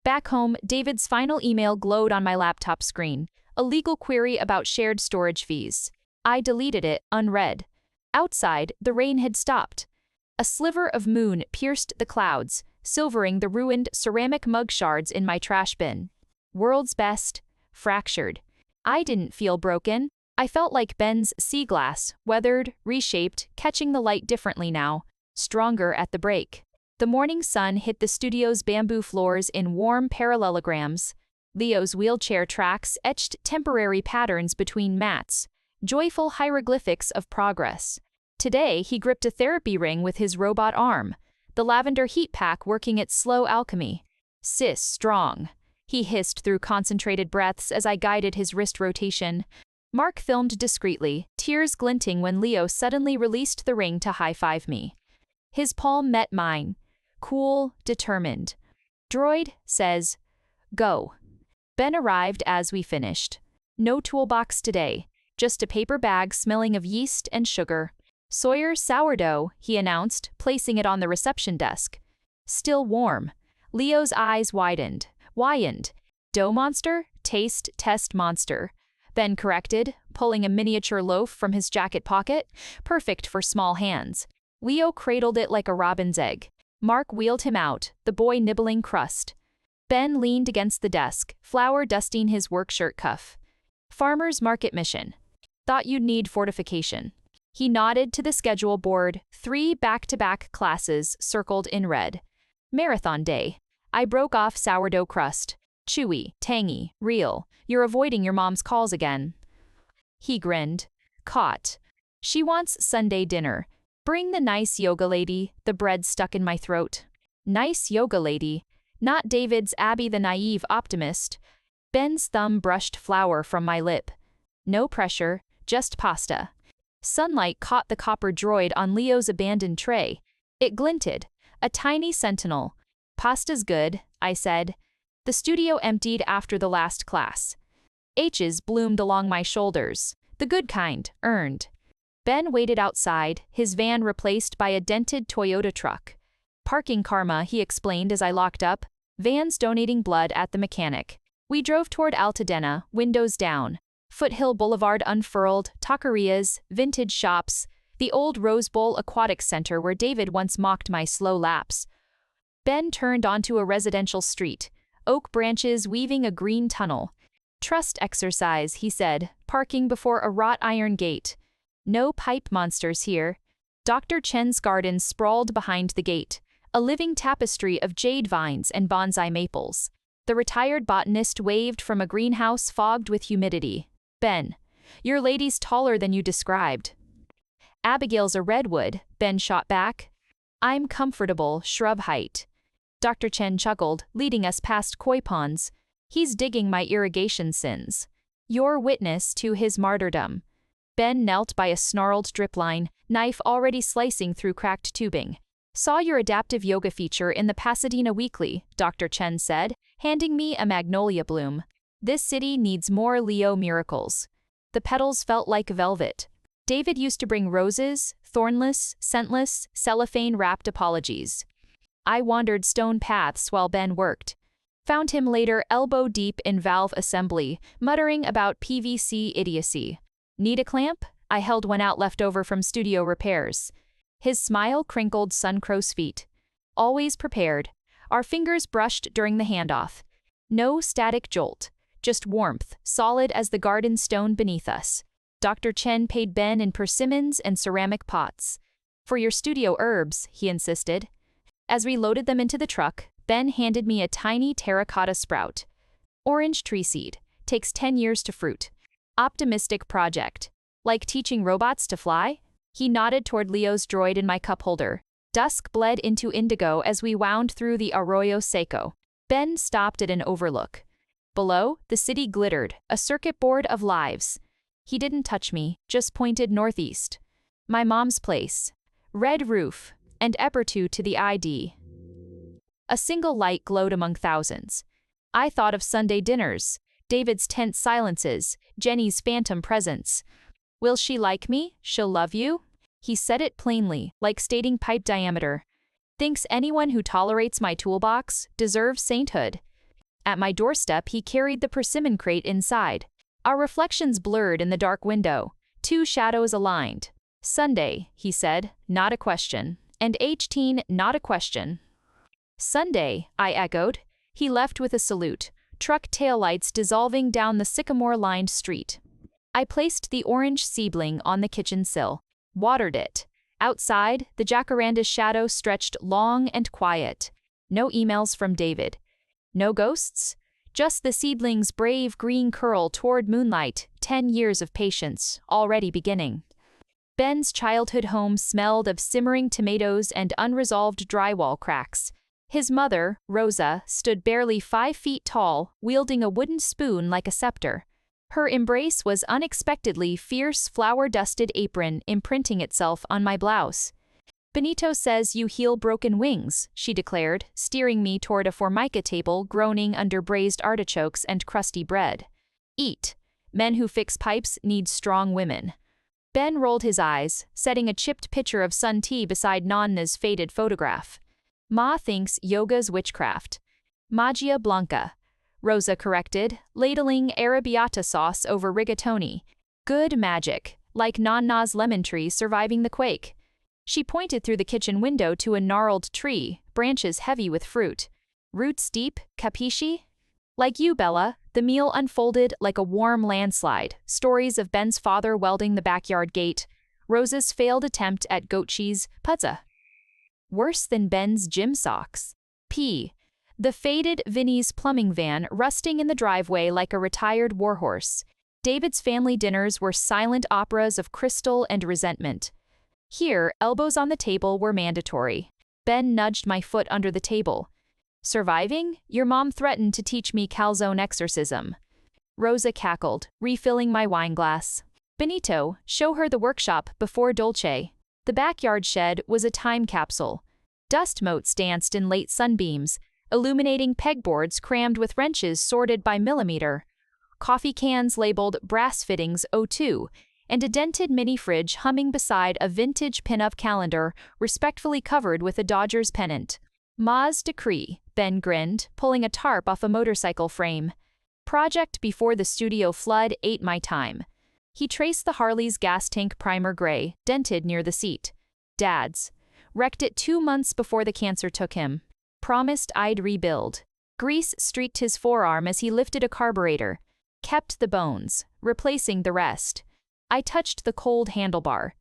Back home, David's final email glowed on my laptop screen, a legal query about shared storage fees. I deleted it, unread. Outside, the rain had stopped. A sliver of moon pierced the clouds, silvering the ruined ceramic mug shards in my trash bin. World's best, fractured. I didn't feel broken. I felt like Ben's sea glass, weathered, reshaped, catching the light differently now, stronger at the break. The morning sun hit the studio's bamboo floors in warm parallelograms. Leo's wheelchair tracks etched temporary patterns between mats, joyful hieroglyphics of progress. Today, he gripped a therapy ring with his robot arm, the lavender heat pack working its slow alchemy. "Sis, strong," he hissed through concentrated breaths as I guided his wrist rotation. Mark filmed discreetly, tears glinting when Leo suddenly released the ring to high-five me. His palm met mine. Cool, determined. "Droid says, go." Ben arrived as we finished. No toolbox today, just a paper bag smelling of yeast and sugar. "Sawyer sourdough," he announced, placing it on the reception desk. "Still warm." Leo's eyes widened. "Dough monster? Taste test monster." Ben corrected, pulling a miniature loaf from his jacket pocket, perfect for small hands. Leo cradled it like a robin's egg. Mark wheeled him out, the boy nibbling crust. Ben leaned against the desk, flour dusting his work shirt cuff. "Farmer's market mission. Thought you'd need fortification." He nodded to the schedule board, 3 back-to-back classes circled in red. "Marathon day." I broke off sourdough crust. "Chewy, tangy, real. You're avoiding your mom's calls again." He grinned. "Caught. She wants Sunday dinner. Bring the nice yoga lady," the bread stuck in my throat. Nice yoga lady. Not David's Abby the naive optimist. Ben's thumb brushed flour from my lip. No pressure, just pasta. Sunlight caught the copper droid on Leo's abandoned tray. It glinted. A tiny sentinel. "Pasta's good," I said. The studio emptied after the last class. H's bloomed along my shoulders. The good kind, earned. Ben waited outside, his van replaced by a dented Toyota truck. "Parking karma," he explained as I locked up. "Van's donating blood at the mechanic." We drove toward Altadena, windows down. Foothill Boulevard unfurled, taquerias, vintage shops, the old Rose Bowl Aquatic Center where David once mocked my slow laps. Ben turned onto a residential street, oak branches weaving a green tunnel. "Trust exercise," he said, parking before a wrought iron gate. "No pipe monsters here." Dr. Chen's garden sprawled behind the gate, a living tapestry of jade vines and bonsai maples. The retired botanist waved from a greenhouse fogged with humidity. "Ben, your lady's taller than you described." "Abigail's a redwood," Ben shot back. "I'm comfortable, shrub height." Dr. Chen chuckled, leading us past koi ponds. "He's digging my irrigation sins. You're witness to his martyrdom." Ben knelt by a snarled drip line, knife already slicing through cracked tubing. "Saw your adaptive yoga feature in the Pasadena Weekly," Dr. Chen said, handing me a magnolia bloom. "This city needs more Leo miracles." The petals felt like velvet. David used to bring roses, thornless, scentless, cellophane-wrapped apologies. I wandered stone paths while Ben worked. Found him later elbow-deep in valve assembly, muttering about PVC idiocy. "Need a clamp?" I held one out left over from studio repairs. His smile crinkled Suncrow's feet. Always prepared. Our fingers brushed during the handoff. No static jolt, just warmth, solid as the garden stone beneath us. Dr. Chen paid Ben in persimmons and ceramic pots. "For your studio herbs," he insisted. As we loaded them into the truck, Ben handed me a tiny terracotta sprout. "Orange tree seed. Takes 10 years to fruit. Optimistic project. Like teaching robots to fly?" He nodded toward Leo's droid in my cup holder. Dusk bled into indigo as we wound through the Arroyo Seco. Ben stopped at an overlook. Below, the city glittered, a circuit board of lives. He didn't touch me, just pointed northeast. My mom's place. Red roof, and ep or two to the ID. A single light glowed among thousands. I thought of Sunday dinners, David's tense silences, Jenny's phantom presence. "Will she like me? She'll love you?" He said it plainly, like stating pipe diameter. "Thinks anyone who tolerates my toolbox deserves sainthood." At my doorstep, he carried the persimmon crate inside. Our reflections blurred in the dark window, 2 shadows aligned. "Sunday," he said, "not a question. And 18, not a question." Sunday, I echoed. He left with a salute, truck taillights dissolving down the sycamore-lined street. I placed the orange seedling on the kitchen sill, watered it. Outside, the jacaranda's shadow stretched long and quiet. No emails from David. No ghosts? Just the seedling's brave green curl toward moonlight, 10 years of patience, already beginning. Ben's childhood home smelled of simmering tomatoes and unresolved drywall cracks. His mother, Rosa, stood barely 5 feet tall, wielding a wooden spoon like a scepter. Her embrace was unexpectedly fierce flour-dusted apron imprinting itself on my blouse. "Benito says you heal broken wings," she declared, steering me toward a formica table groaning under braised artichokes and crusty bread. "Eat. Men who fix pipes need strong women." Ben rolled his eyes, setting a chipped pitcher of sun tea beside Nonna's faded photograph. "Ma thinks yoga's witchcraft." "Magia blanca," Rosa corrected, ladling arrabbiata sauce over rigatoni. "Good magic, like Nonna's lemon tree surviving the quake." She pointed through the kitchen window to a gnarled tree, branches heavy with fruit. "Roots deep, capisci?" "Like you, Bella," the meal unfolded like a warm landslide. Stories of Ben's father welding the backyard gate, Rosa's failed attempt at goat cheese pizza. Worse than Ben's gym socks. P. The faded Vinnie's plumbing van rusting in the driveway like a retired warhorse. David's family dinners were silent operas of crystal and resentment. Here, elbows on the table were mandatory. Ben nudged my foot under the table. "Surviving? Your mom threatened to teach me calzone exorcism." Rosa cackled, refilling my wine glass. "Benito, show her the workshop before Dolce." The backyard shed was a time capsule. Dust motes danced in late sunbeams, illuminating pegboards crammed with wrenches sorted by millimeter. Coffee cans labeled brass fittings '02, and a dented mini-fridge humming beside a vintage pin-up calendar respectfully covered with a Dodgers pennant. "Ma's decree," Ben grinned, pulling a tarp off a motorcycle frame. "Project before the studio flood ate my time." He traced the Harley's gas tank primer gray, dented near the seat. "Dad's. Wrecked it 2 months before the cancer took him. Promised I'd rebuild." Grease streaked his forearm as he lifted a carburetor. "Kept the bones, replacing the rest." I touched the cold handlebar.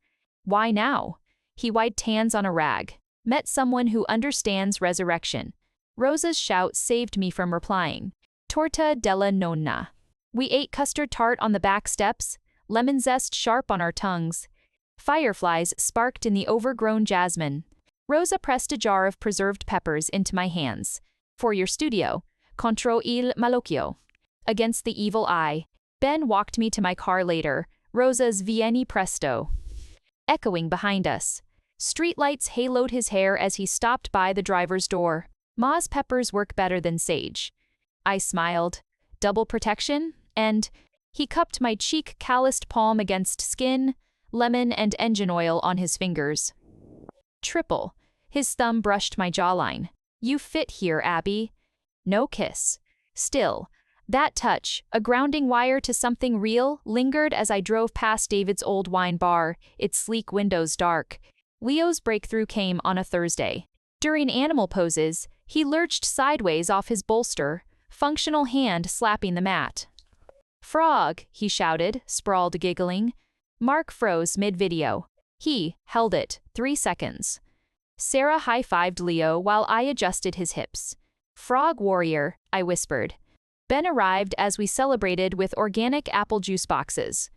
"Why now?" He wiped hands on a rag. "Met someone who understands resurrection." Rosa's shout saved me from replying. "Torta della nonna." We ate custard tart on the back steps, lemon zest sharp on our tongues. Fireflies sparked in the overgrown jasmine. Rosa pressed a jar of preserved peppers into my hands. "For your studio, contro il malocchio." Against the evil eye. Ben walked me to my car later, Rosa's Vieni Presto echoing behind us. Streetlights haloed his hair as he stopped by the driver's door. "Ma's peppers work better than sage." I smiled. "Double protection?" And he cupped my cheek calloused palm against skin, lemon and engine oil on his fingers. "Triple." His thumb brushed my jawline. "You fit here, Abby." No kiss. Still, that touch, a grounding wire to something real, lingered as I drove past David's old wine bar, its sleek windows dark. Leo's breakthrough came on a Thursday. During animal poses, he lurched sideways off his bolster, functional hand slapping the mat. "Frog," he shouted, sprawled giggling. Mark froze mid-video. He held it 3 seconds. Sarah high-fived Leo while I adjusted his hips. "Frog warrior," I whispered. Ben arrived as we celebrated with organic apple juice boxes.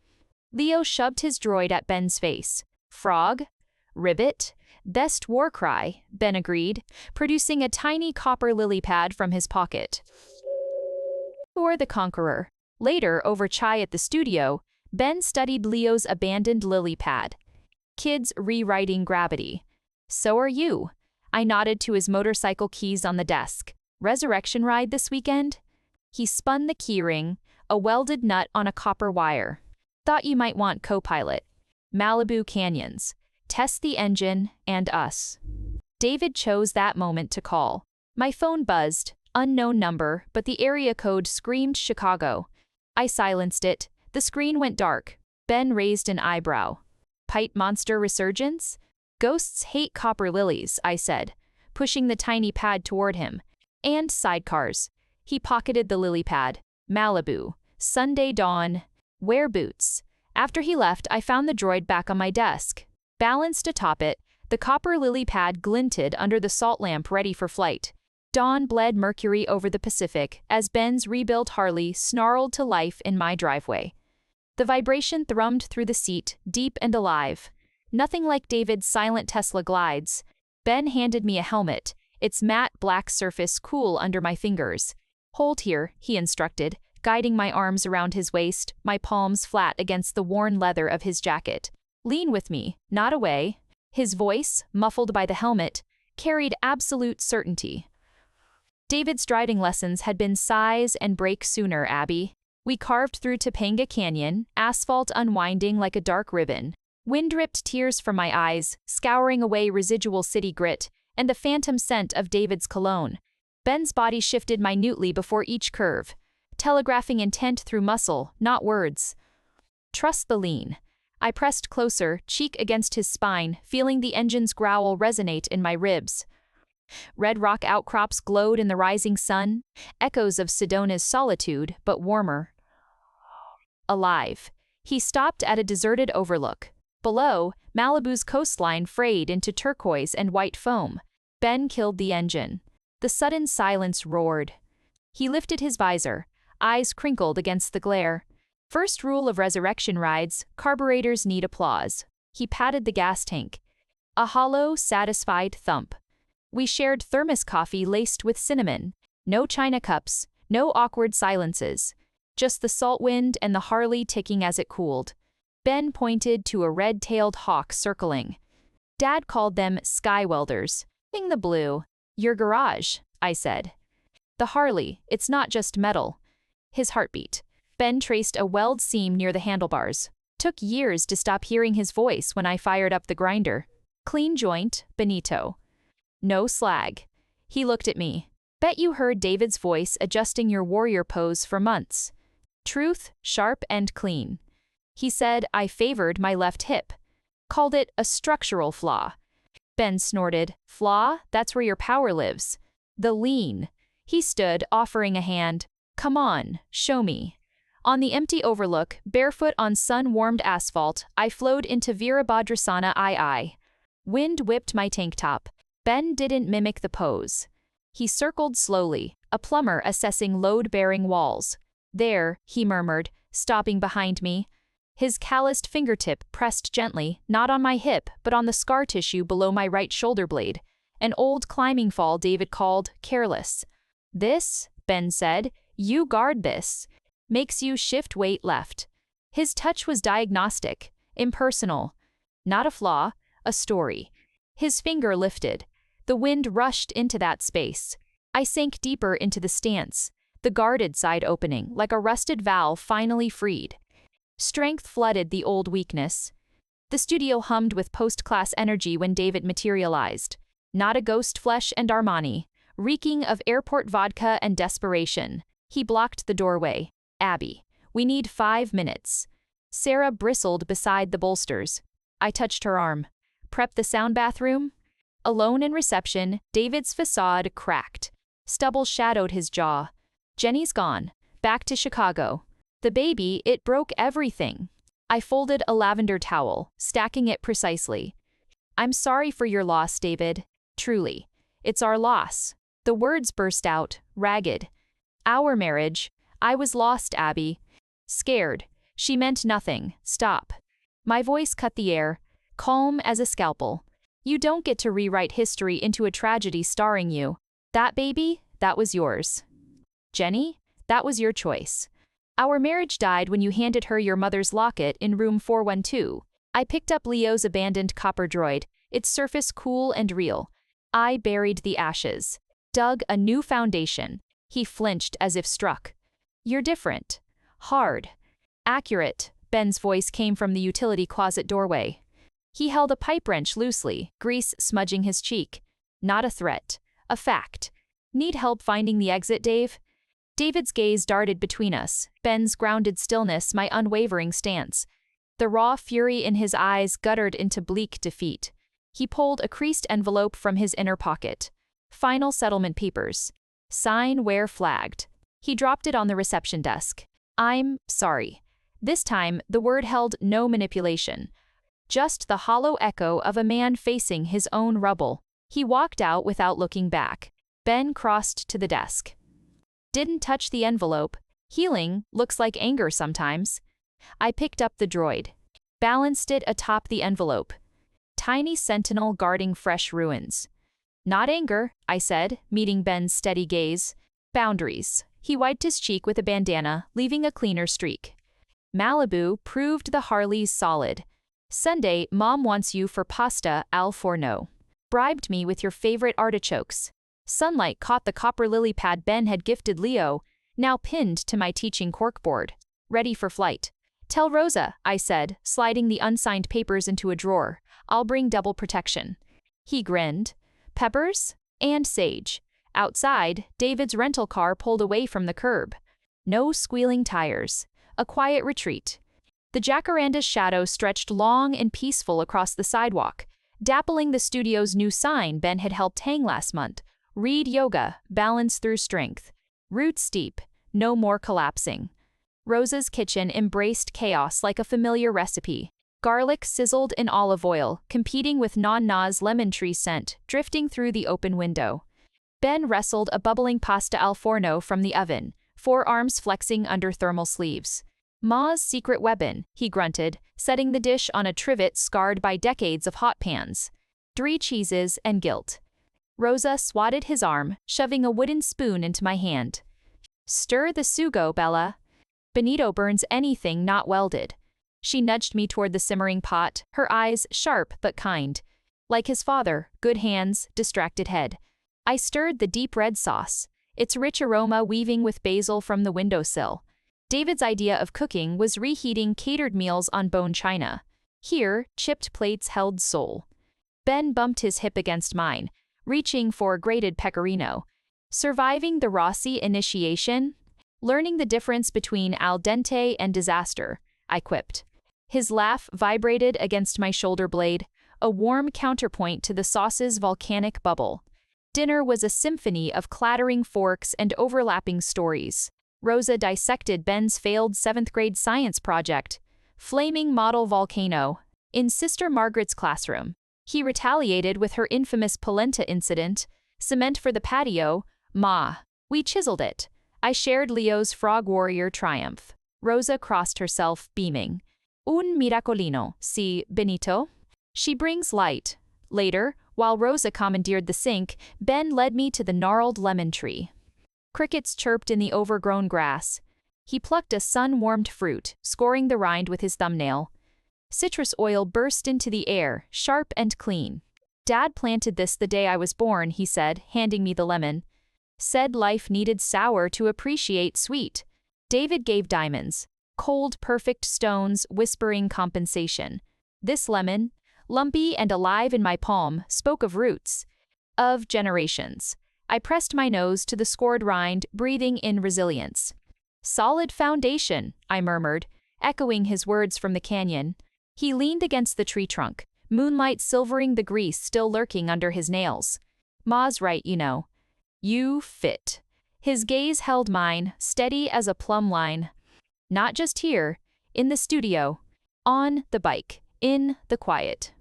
Leo shoved his droid at Ben's face. "Frog? Ribbit? Best war cry," Ben agreed, producing a tiny copper lily pad from his pocket. Or the Conqueror. Later, over chai at the studio, Ben studied Leo's abandoned lily pad. "Kids rewriting gravity." "So are you." I nodded to his motorcycle keys on the desk. "Resurrection ride this weekend?" He spun the keyring, a welded nut on a copper wire. "Thought you might want co-pilot." "Malibu Canyons. Test the engine, and us." David chose that moment to call. My phone buzzed, unknown number, but the area code screamed Chicago. I silenced it. The screen went dark. Ben raised an eyebrow. "Pipe monster resurgence?" "Ghosts hate copper lilies," I said. pushing the tiny pad toward him. And sidecars. He pocketed the lily pad. Malibu. Sunday dawn. Wear boots. After he left, I found the droid back on my desk. Balanced atop it, the copper lily pad glinted under the salt lamp ready for flight. Dawn bled mercury over the Pacific as Ben's rebuilt Harley snarled to life in my driveway. The vibration thrummed through the seat, deep and alive. Nothing like David's silent Tesla glides. Ben handed me a helmet, its matte black surface cool under my fingers. "Hold here," he instructed, guiding my arms around his waist, my palms flat against the worn leather of his jacket. "Lean with me, not away." His voice, muffled by the helmet, carried absolute certainty. David's driving lessons had been size and break sooner, Abby. We carved through Topanga Canyon, asphalt unwinding like a dark ribbon. Wind ripped tears from my eyes, scouring away residual city grit, and the phantom scent of David's cologne. Ben's body shifted minutely before each curve, telegraphing intent through muscle, not words. "Trust the lean." I pressed closer, cheek against his spine, feeling the engine's growl resonate in my ribs. Red rock outcrops glowed in the rising sun, echoes of Sedona's solitude, but warmer. Alive. He stopped at a deserted overlook. Below, Malibu's coastline frayed into turquoise and white foam. Ben killed the engine. The sudden silence roared. He lifted his visor, eyes crinkled against the glare. "First rule of resurrection rides, carburetors need applause." He patted the gas tank. A hollow, satisfied thump. We shared thermos coffee laced with cinnamon. No china cups, no awkward silences. Just the salt wind and the Harley ticking as it cooled. Ben pointed to a red-tailed hawk circling. Dad called them sky welders. "Sing the blue." "Your garage," I said. "The Harley, it's not just metal." His heartbeat. Ben traced a weld seam near the handlebars. Took years to stop hearing his voice when I fired up the grinder. "Clean joint, Benito." "No slag." He looked at me. "Bet you heard David's voice adjusting your warrior pose for months." "Truth, sharp and clean." He said I favored my left hip. Called it a structural flaw. Ben snorted. "Flaw? That's where your power lives." "The lean." He stood, offering a hand. "Come on, show me." On the empty overlook, barefoot on sun-warmed asphalt, I flowed into Virabhadrasana II. Wind whipped my tank top. Ben didn't mimic the pose. He circled slowly, a plumber assessing load-bearing walls. "There," he murmured, stopping behind me. His calloused fingertip pressed gently, not on my hip, but on the scar tissue below my right shoulder blade. An old climbing fall David called careless. "This," Ben said, "you guard this. Makes you shift weight left." His touch was diagnostic, impersonal. Not a flaw, a story. His finger lifted. The wind rushed into that space. I sank deeper into the stance, the guarded side opening, like a rusted valve finally freed. Strength flooded the old weakness. The studio hummed with post-class energy when David materialized. Not a ghost flesh and Armani, reeking of airport vodka and desperation. He blocked the doorway. "Abby, we need 5 minutes." Sarah bristled beside the bolsters. I touched her arm. "Prep the sound bathroom?" Alone in reception, David's facade cracked. Stubble shadowed his jaw. "Jenny's gone. Back to Chicago." "The baby, it broke everything." I folded a lavender towel, stacking it precisely. "I'm sorry for your loss, David. Truly. It's our loss." The words burst out, ragged. "Our marriage. I was lost, Abby." Scared. She meant nothing. Stop. My voice cut the air, calm as a scalpel. "You don't get to rewrite history into a tragedy starring you. That baby, that was yours. Jenny, that was your choice. Our marriage died when you handed her your mother's locket in room 412. I picked up Leo's abandoned copper droid, its surface cool and real. I buried the ashes. Dug a new foundation." He flinched as if struck. "You're different. Hard. Accurate." Ben's voice came from the utility closet doorway. He held a pipe wrench loosely, grease smudging his cheek. "Not a threat. A fact. Need help finding the exit, Dave?" David's gaze darted between us, Ben's grounded stillness my unwavering stance. The raw fury in his eyes guttered into bleak defeat. He pulled a creased envelope from his inner pocket. Final settlement papers. Sign where flagged. He dropped it on the reception desk. I'm sorry. This time, the word held no manipulation. Just the hollow echo of a man facing his own rubble. He walked out without looking back. Ben crossed to the desk. Didn't touch the envelope. Healing looks like anger sometimes. I picked up the droid. Balanced it atop the envelope. Tiny sentinel guarding fresh ruins. Not anger, I said, meeting Ben's steady gaze. Boundaries. He wiped his cheek with a bandana, leaving a cleaner streak. Malibu proved the Harleys solid. Sunday, Mom wants you for pasta al forno. Bribed me with your favorite artichokes. Sunlight caught the copper lily pad Ben had gifted Leo, now pinned to my teaching corkboard. Ready for flight. Tell Rosa, I said, sliding the unsigned papers into a drawer. I'll bring double protection. He grinned. Peppers? And sage. Outside, David's rental car pulled away from the curb. No squealing tires. A quiet retreat. The jacaranda's shadow stretched long and peaceful across the sidewalk, dappling the studio's new sign Ben had helped hang last month. Read yoga, balance through strength. Root steep, no more collapsing. Rosa's kitchen embraced chaos like a familiar recipe. Garlic sizzled in olive oil, competing with Nonna's lemon tree scent, drifting through the open window. Ben wrestled a bubbling pasta al forno from the oven, forearms flexing under thermal sleeves. Ma's secret weapon, he grunted, setting the dish on a trivet scarred by decades of hot pans. 3 cheeses and guilt. Rosa swatted his arm, shoving a wooden spoon into my hand. Stir the sugo, Bella. Benito burns anything not welded. She nudged me toward the simmering pot, her eyes sharp but kind. Like his father, good hands, distracted head. I stirred the deep red sauce, its rich aroma weaving with basil from the windowsill. David's idea of cooking was reheating catered meals on bone china. Here, chipped plates held soul. Ben bumped his hip against mine, reaching for grated pecorino. Surviving the Rossi initiation? Learning the difference between al dente and disaster, I quipped. His laugh vibrated against my shoulder blade, a warm counterpoint to the sauce's volcanic bubble. Dinner was a symphony of clattering forks and overlapping stories. Rosa dissected Ben's failed 7th grade science project, Flaming Model Volcano, in Sister Margaret's classroom. He retaliated with her infamous polenta incident, cement for the patio, Ma. We chiseled it. I shared Leo's frog warrior triumph. Rosa crossed herself, beaming. Un miracolino, si, Benito? She brings light. Later, while Rosa commandeered the sink, Ben led me to the gnarled lemon tree. Crickets chirped in the overgrown grass. He plucked a sun-warmed fruit, scoring the rind with his thumbnail. Citrus oil burst into the air, sharp and clean. Dad planted this the day I was born, he said, handing me the lemon. Said life needed sour to appreciate sweet. David gave diamonds. Cold, perfect stones, whispering compensation. This lemon, lumpy and alive in my palm, spoke of roots. Of generations. I pressed my nose to the scored rind, breathing in resilience. Solid foundation, I murmured, echoing his words from the canyon. He leaned against the tree trunk, moonlight silvering the grease still lurking under his nails. Ma's right, you know. You fit. His gaze held mine, steady as a plumb line. Not just here, in the studio, on the bike, in the quiet.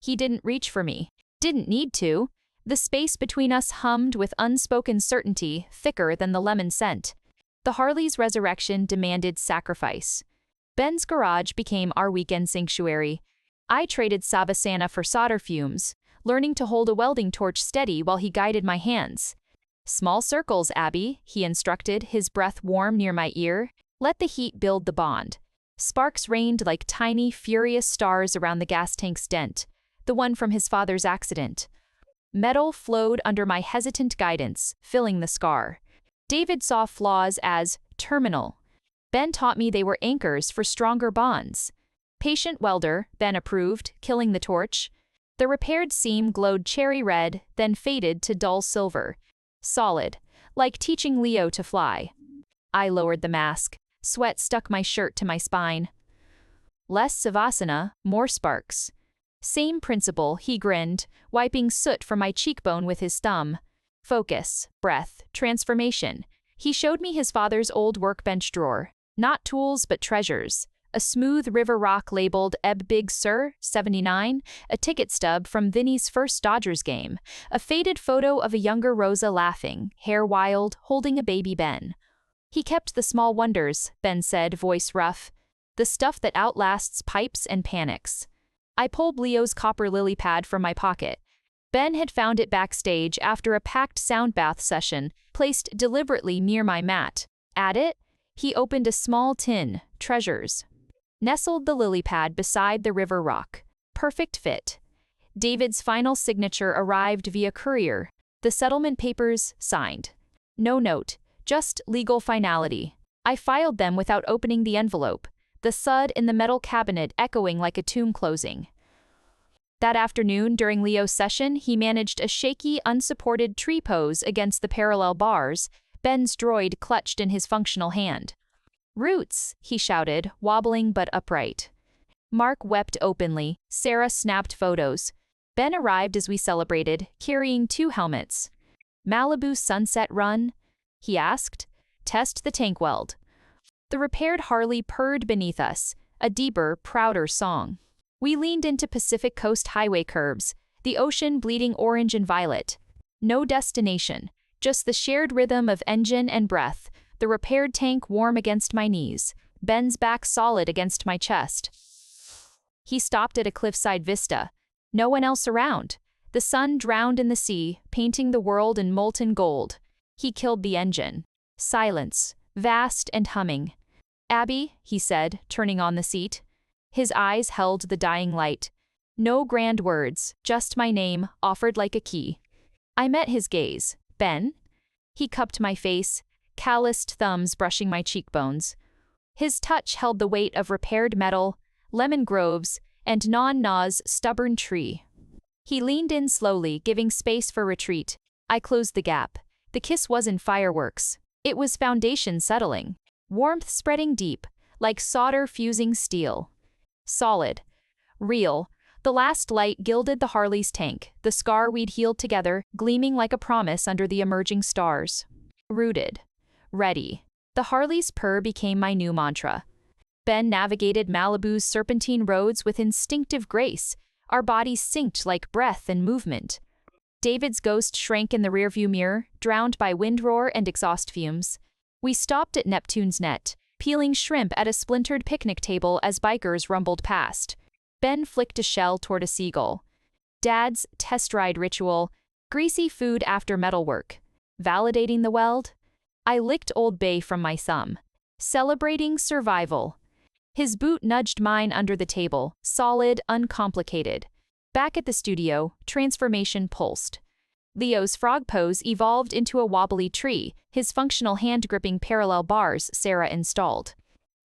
He didn't reach for me. Didn't need to. The space between us hummed with unspoken certainty, thicker than the lemon scent. The Harley's resurrection demanded sacrifice. Ben's garage became our weekend sanctuary. I traded Savasana for solder fumes, learning to hold a welding torch steady while he guided my hands. Small circles, Abby, he instructed, his breath warm near my ear. Let the heat build the bond. Sparks rained like tiny, furious stars around the gas tank's dent, the one from his father's accident. Metal flowed under my hesitant guidance, filling the scar. David saw flaws as terminal. Ben taught me they were anchors for stronger bonds. Patient welder, Ben approved, killing the torch. The repaired seam glowed cherry red, then faded to dull silver. Solid, like teaching Leo to fly. I lowered the mask. Sweat stuck my shirt to my spine. Less savasana, more sparks. Same principle, he grinned, wiping soot from my cheekbone with his thumb. Focus, breath, transformation. He showed me his father's old workbench drawer. Not tools, but treasures. A smooth river rock labeled Eb Big Sur, 79, a ticket stub from Vinny's first Dodgers game, a faded photo of a younger Rosa laughing, hair wild, holding a baby Ben. He kept the small wonders, Ben said, voice rough. The stuff that outlasts pipes and panics. I pulled Leo's copper lily pad from my pocket. Ben had found it backstage after a packed sound bath session, placed deliberately near my mat. At it, he opened a small tin, treasures. Nestled the lily pad beside the river rock. Perfect fit. David's final signature arrived via courier. The settlement papers signed. No note, just legal finality. I filed them without opening the envelope, the thud in the metal cabinet echoing like a tomb closing. That afternoon, during Leo's session, he managed a shaky, unsupported tree pose against the parallel bars, Ben's droid clutched in his functional hand. "Roots," he shouted, wobbling but upright. Mark wept openly. Sarah snapped photos. Ben arrived as we celebrated, carrying 2 helmets. "Malibu Sunset Run?" he asked. "Test the tank weld." The repaired Harley purred beneath us, a deeper, prouder song. We leaned into Pacific Coast highway curves, the ocean bleeding orange and violet. No destination, just the shared rhythm of engine and breath, the repaired tank warm against my knees, Ben's back solid against my chest. He stopped at a cliffside vista. No one else around. The sun drowned in the sea, painting the world in molten gold. He killed the engine. Silence, vast and humming. "Abby," he said, turning on the seat. His eyes held the dying light. No grand words, just my name, offered like a key. I met his gaze. "Ben?" He cupped my face, calloused thumbs brushing my cheekbones. His touch held the weight of repaired metal, lemon groves, and non-Na's stubborn tree. He leaned in slowly, giving space for retreat. I closed the gap. The kiss wasn't fireworks. It was foundation settling. Warmth spreading deep, like solder fusing steel. Solid. Real. The last light gilded the Harley's tank, the scar we'd healed together, gleaming like a promise under the emerging stars. Rooted. Ready. The Harley's purr became my new mantra. Ben navigated Malibu's serpentine roads with instinctive grace, our bodies synced like breath and movement. David's ghost shrank in the rearview mirror, drowned by wind roar and exhaust fumes. We stopped at Neptune's Net, peeling shrimp at a splintered picnic table as bikers rumbled past. Ben flicked a shell toward a seagull. Dad's test ride ritual, greasy food after metalwork. Validating the weld? I licked Old Bay from my thumb. Celebrating survival. His boot nudged mine under the table, solid, uncomplicated. Back at the studio, transformation pulsed. Leo's frog pose evolved into a wobbly tree, his functional hand gripping parallel bars Sarah installed.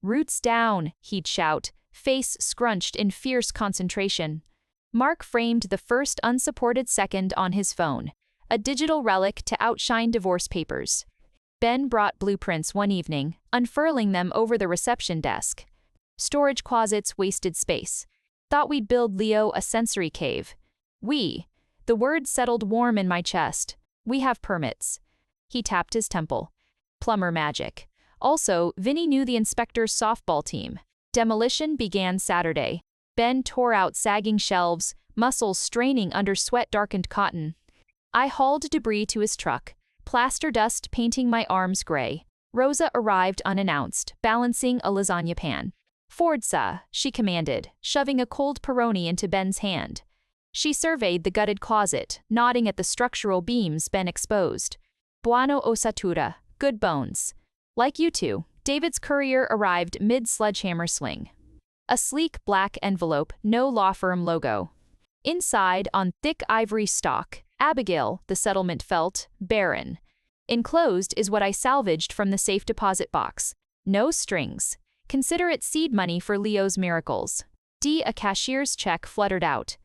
"Roots down," he'd shout, face scrunched in fierce concentration. Mark framed the first unsupported second on his phone, a digital relic to outshine divorce papers. Ben brought blueprints one evening, unfurling them over the reception desk. Storage closets wasted space. Thought we'd build Leo a sensory cave. The word settled warm in my chest. We have permits. He tapped his temple. Plumber magic. Also, Vinny knew the inspector's softball team. Demolition began Saturday. Ben tore out sagging shelves, muscles straining under sweat-darkened cotton. I hauled debris to his truck, plaster dust painting my arms gray. Rosa arrived unannounced, balancing a lasagna pan. "Forza," she commanded, shoving a cold Peroni into Ben's hand. She surveyed the gutted closet, nodding at the structural beams Ben exposed. "Buono osatura, good bones." Like you two, David's courier arrived mid-sledgehammer sling. A sleek black envelope, no law firm logo. Inside, on thick ivory stock, Abigail, the settlement felt, barren. Enclosed is what I salvaged from the safe deposit box. No strings. Consider it seed money for Leo's miracles. A cashier's check fluttered out.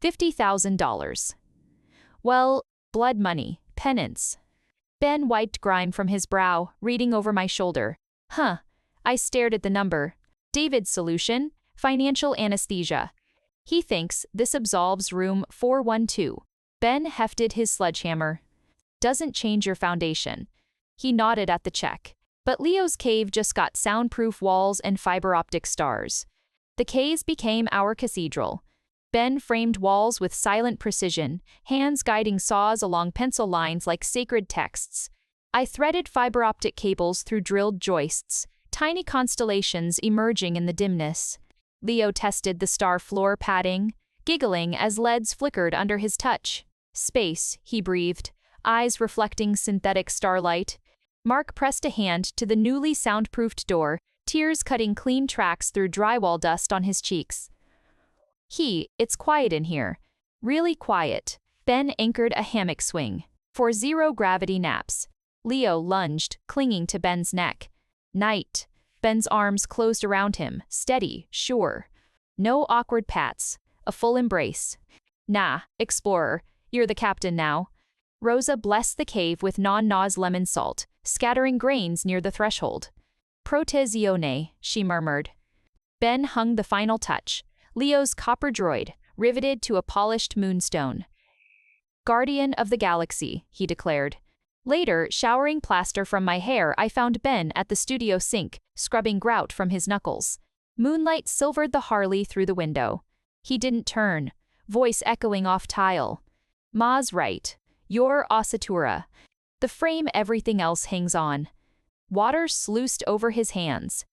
$50,000. Well, blood money, penance. Ben wiped grime from his brow, reading over my shoulder. I stared at the number. David's solution? Financial anesthesia. He thinks this absolves room 412. Ben hefted his sledgehammer. Doesn't change your foundation. He nodded at the check. But Leo's cave just got soundproof walls and fiber optic stars. The caves became our cathedral. Ben framed walls with silent precision, hands guiding saws along pencil lines like sacred texts. I threaded fiber optic cables through drilled joists, tiny constellations emerging in the dimness. Leo tested the star floor padding, giggling as LEDs flickered under his touch. Space, he breathed, eyes reflecting synthetic starlight. Mark pressed a hand to the newly soundproofed door, tears cutting clean tracks through drywall dust on his cheeks. It's quiet in here. Really quiet. Ben anchored a hammock swing. For zero-gravity naps. Leo lunged, clinging to Ben's neck. Night. Ben's arms closed around him, steady, sure. No awkward pats. A full embrace. Nah, explorer. You're the captain now. Rosa blessed the cave with non-nause lemon salt, scattering grains near the threshold. Protezione, she murmured. Ben hung the final touch. Leo's copper droid, riveted to a polished moonstone. Guardian of the galaxy, he declared. Later, showering plaster from my hair, I found Ben at the studio sink, scrubbing grout from his knuckles. Moonlight silvered the Harley through the window. He didn't turn, voice echoing off tile. Ma's right. You're Ossatura. The frame everything else hangs on. Water sluiced over his hands.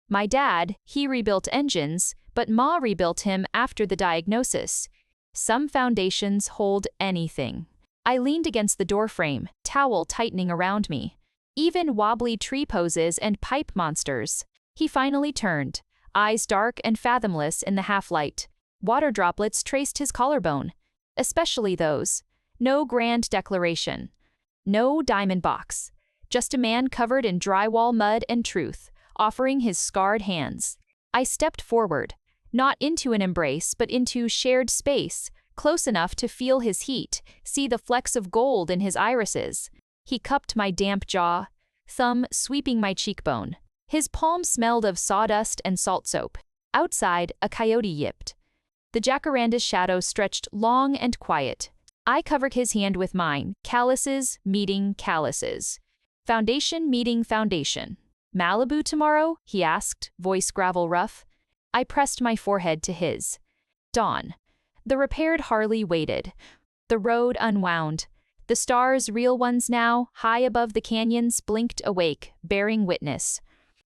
My dad, he rebuilt engines, but Ma rebuilt him after the diagnosis. Some foundations hold anything. I leaned against the doorframe, towel tightening around me. Even wobbly tree poses and pipe monsters. He finally turned, eyes dark and fathomless in the half-light. Water droplets traced his collarbone. Especially those. No grand declaration. No diamond box. Just a man covered in drywall mud and truth, offering his scarred hands. I stepped forward, not into an embrace but into shared space, close enough to feel his heat, see the flecks of gold in his irises. He cupped my damp jaw, thumb sweeping my cheekbone. His palm smelled of sawdust and salt soap. Outside, a coyote yipped. The jacaranda's shadow stretched long and quiet. I covered his hand with mine, calluses meeting calluses. Foundation meeting foundation. Malibu tomorrow? He asked, voice gravel rough. I pressed my forehead to his. Dawn. The repaired Harley waited. The road unwound. The stars, real ones now, high above the canyons, blinked awake, bearing witness.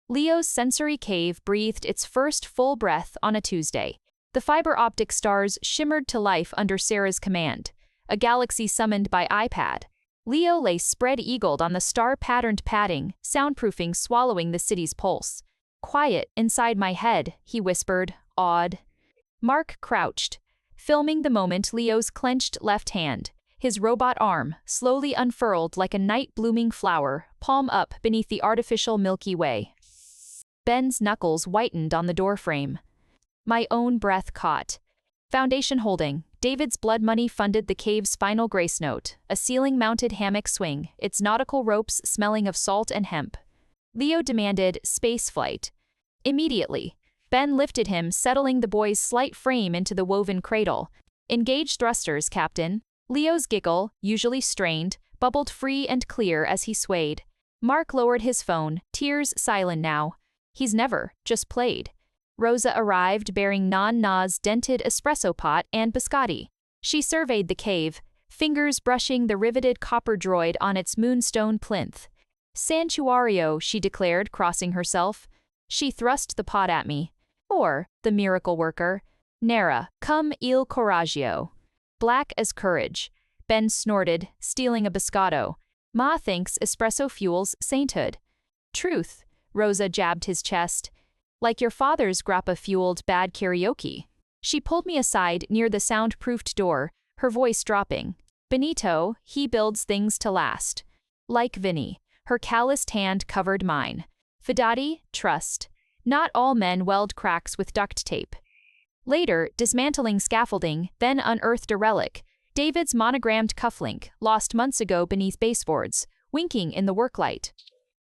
Leo's sensory cave breathed its first full breath on a Tuesday. The fiber optic stars shimmered to life under Sarah's command. A galaxy summoned by iPad. Leo lay spread-eagled on the star-patterned padding, soundproofing swallowing the city's pulse. Quiet inside my head, he whispered, awed. Mark crouched, filming the moment Leo's clenched left hand, his robot arm, slowly unfurled like a night-blooming flower, palm up beneath the artificial Milky Way. Ben's knuckles whitened on the doorframe. My own breath caught. Foundation holding. David's blood money funded the cave's final grace note, a ceiling-mounted hammock swing, its nautical ropes smelling of salt and hemp. Leo demanded space flight. Immediately, Ben lifted him, settling the boy's slight frame into the woven cradle. Engage thrusters, Captain. Leo's giggle, usually strained, bubbled free and clear as he swayed. Mark lowered his phone, tears silent now. He's never, just played. Rosa arrived bearing non-Nas dented espresso pot and biscotti. She surveyed the cave, fingers brushing the riveted copper droid on its moonstone plinth. Santuario, she declared, crossing herself. She thrust the pot at me. Or, the miracle worker, Nera, cum il coraggio. Black as courage. Ben snorted, stealing a biscotto. Ma thinks espresso fuels sainthood. Truth, Rosa jabbed his chest. Like your father's grappa-fueled bad karaoke. She pulled me aside near the soundproofed door, her voice dropping. Benito, he builds things to last. Like Vinny, her calloused hand covered mine. Fidati, trust. Not all men weld cracks with duct tape. Later, dismantling scaffolding, then unearthed a relic. David's monogrammed cufflink, lost months ago beneath baseboards, winking in the worklight.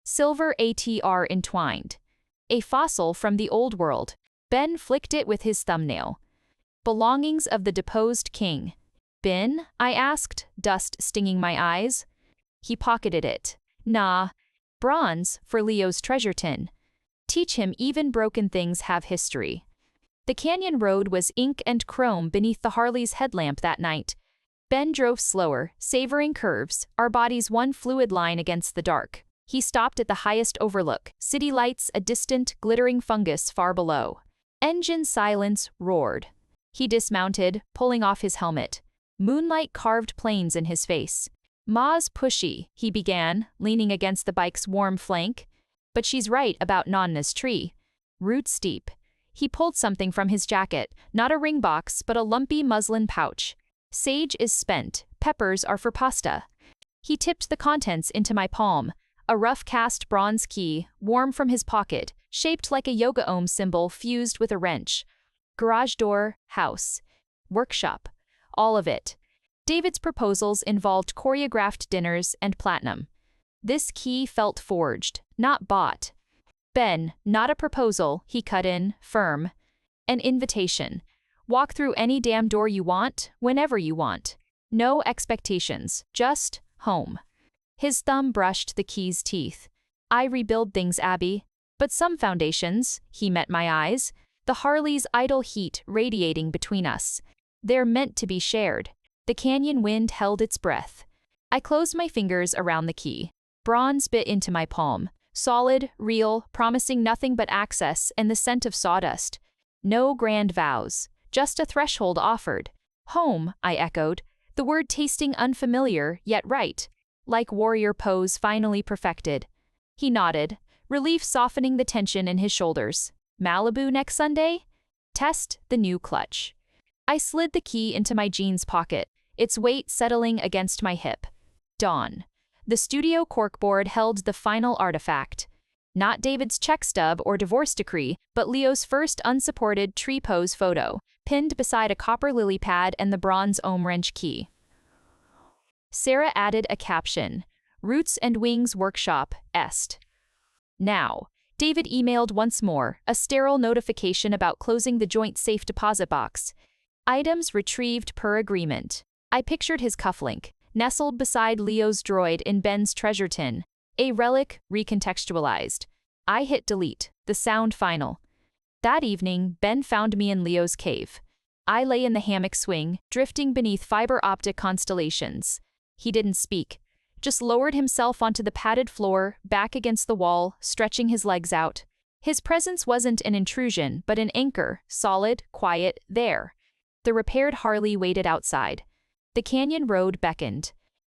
Silver ATR entwined. A fossil from the old world. Ben flicked it with his thumbnail. Belongings of the deposed king. Bin? I asked, dust stinging my eyes. He pocketed it. Nah. Bronze for Leo's treasure tin. Teach him even broken things have history. The canyon road was ink and chrome beneath the Harley's headlamp that night. Ben drove slower, savoring curves, our bodies one fluid line against the dark. He stopped at the highest overlook, city lights a distant, glittering fungus far below. Engine silence roared. He dismounted, pulling off his helmet. Moonlight carved planes in his face. "Ma's pushy," he began, leaning against the bike's warm flank. "But she's right about Nonna's tree. Root steep." He pulled something from his jacket, not a ring box, but a lumpy muslin pouch. "Sage is spent, peppers are for pasta." He tipped the contents into my palm. A rough-cast bronze key, warm from his pocket, shaped like a yoga ohm symbol fused with a wrench. Garage door, house, workshop, all of it. David's proposals involved choreographed dinners and platinum. This key felt forged, not bought. "Ben, not a proposal," he cut in, firm. "An invitation. Walk through any damn door you want, whenever you want. No expectations, just home." His thumb brushed the key's teeth. "I rebuild things, Abby. But some foundations," he met my eyes, the Harley's idle heat radiating between us. "They're meant to be shared." The canyon wind held its breath. I closed my fingers around the key. Bronze bit into my palm. Solid, real, promising nothing but access and the scent of sawdust. No grand vows, just a threshold offered. "Home," I echoed, the word tasting unfamiliar, yet right. Like warrior pose finally perfected. He nodded, relief softening the tension in his shoulders. "Malibu next Sunday?" Test the new clutch. I slid the key into my jeans pocket, its weight settling against my hip. Dawn. The studio corkboard held the final artifact. Not David's check stub or divorce decree, but Leo's first unsupported tree pose photo, pinned beside a copper lily pad and the bronze ohm wrench key. Sarah added a caption, "Roots and Wings Workshop, Est." Now, David emailed once more, a sterile notification about closing the joint safe deposit box. Items retrieved per agreement. I pictured his cufflink, nestled beside Leo's droid in Ben's treasure tin, a relic recontextualized. I hit delete, the sound final. That evening, Ben found me in Leo's cave. I lay in the hammock swing, drifting beneath fiber optic constellations. He didn't speak, just lowered himself onto the padded floor, back against the wall, stretching his legs out. His presence wasn't an intrusion, but an anchor, solid, quiet, there. The repaired Harley waited outside. The canyon road beckoned.